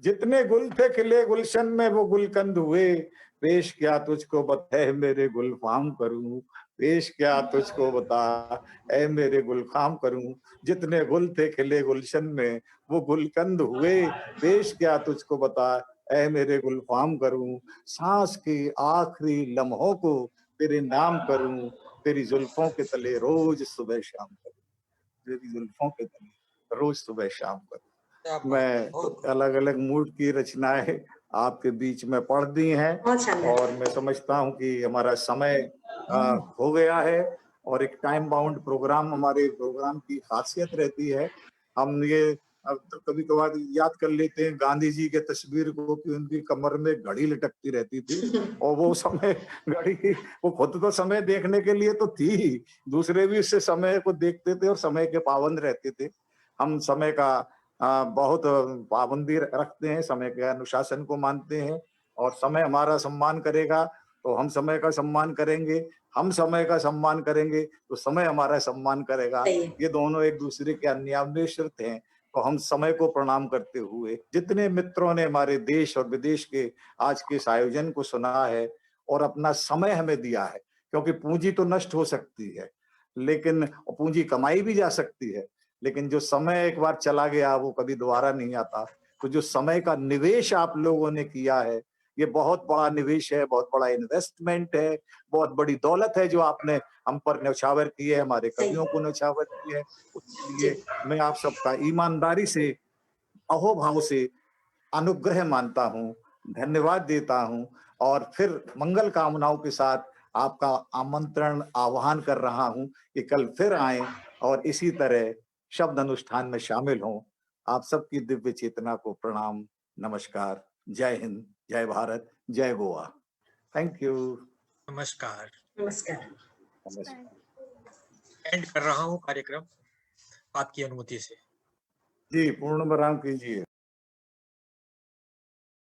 जितने गुल थे खिले गुलशन में वो गुलकंद हुए, पेश क्या तुझको बता ऐ मेरे गुलफाम करूं, पेश क्या तुझको बता ऐ मेरे गुलफाम करूं, जितने गुल थे खिले गुलशन में वो गुलकंद हुए, पेश क्या तुझको बता ऐ मेरे गुलफाम करूं, सांस के आखिरी लम्हों को तेरे नाम करूं, तेरी जुल्फों के तले रोज सुबह शाम करूं, तेरी जुल्फों के तले रोज सुबह शाम करूं। क्या बात, मैं बहुत अलग अलग मूड की रचनाएं आपके बीच में पढ़ दी हैं बहुत शानदार। और मैं समझता हूं कि हमारा समय हो गया है और एक टाइम बाउंड प्रोग्राम हमारे प्रोग्राम की खासियत रहती है। हम ये अब तो कभी कभार याद कर लेते हैं गांधी जी के तस्वीर को कि उनकी कमर में घड़ी लटकती रहती थी और वो समय घड़ी वो खुद तो समय देखने के लिए तो थी ही, दूसरे भी उससे समय को देखते थे और समय के पाबंद रहते थे। हम समय का बहुत पाबंदी रखते हैं, समय के अनुशासन को मानते हैं और समय हमारा सम्मान करेगा तो हम समय का सम्मान करेंगे, हम समय का सम्मान करेंगे तो समय हमारा सम्मान करेगा। सही है। ये दोनों एक दूसरे के अन्यान्यश्रित हैं। तो हम समय को प्रणाम करते हुए जितने मित्रों ने हमारे देश और विदेश के आज के इस आयोजन को सुना है और अपना समय हमें दिया है, क्योंकि पूंजी तो नष्ट हो सकती है लेकिन पूंजी कमाई भी जा सकती है, लेकिन जो समय एक बार चला गया वो कभी दोबारा नहीं आता। तो जो समय का निवेश आप लोगों ने किया है ये बहुत बड़ा निवेश है, बहुत बड़ा इन्वेस्टमेंट है, बहुत बड़ी दौलत है जो आपने हम पर न्यौछावर की है, हमारे सही। कवियों को न्यौछावर की है। उसके जी। लिए मैं आप सबका ईमानदारी से अहोभाव से अनुग्रह मानता हूँ, धन्यवाद देता हूँ और फिर मंगल कामनाओं के साथ आपका आमंत्रण आह्वान कर रहा हूँ कि कल फिर आएं और इसी तरह शब्द अनुष्ठान में शामिल हों। आप सबकी दिव्य चेतना को प्रणाम, नमस्कार, जय हिंद, जय भारत, जय गोवा। Thank you. नमस्कार। नमस्कार। एंड कर रहा हूँ कार्यक्रम आपकी अनुमति से। जी, पूर्ण विराम कीजिए।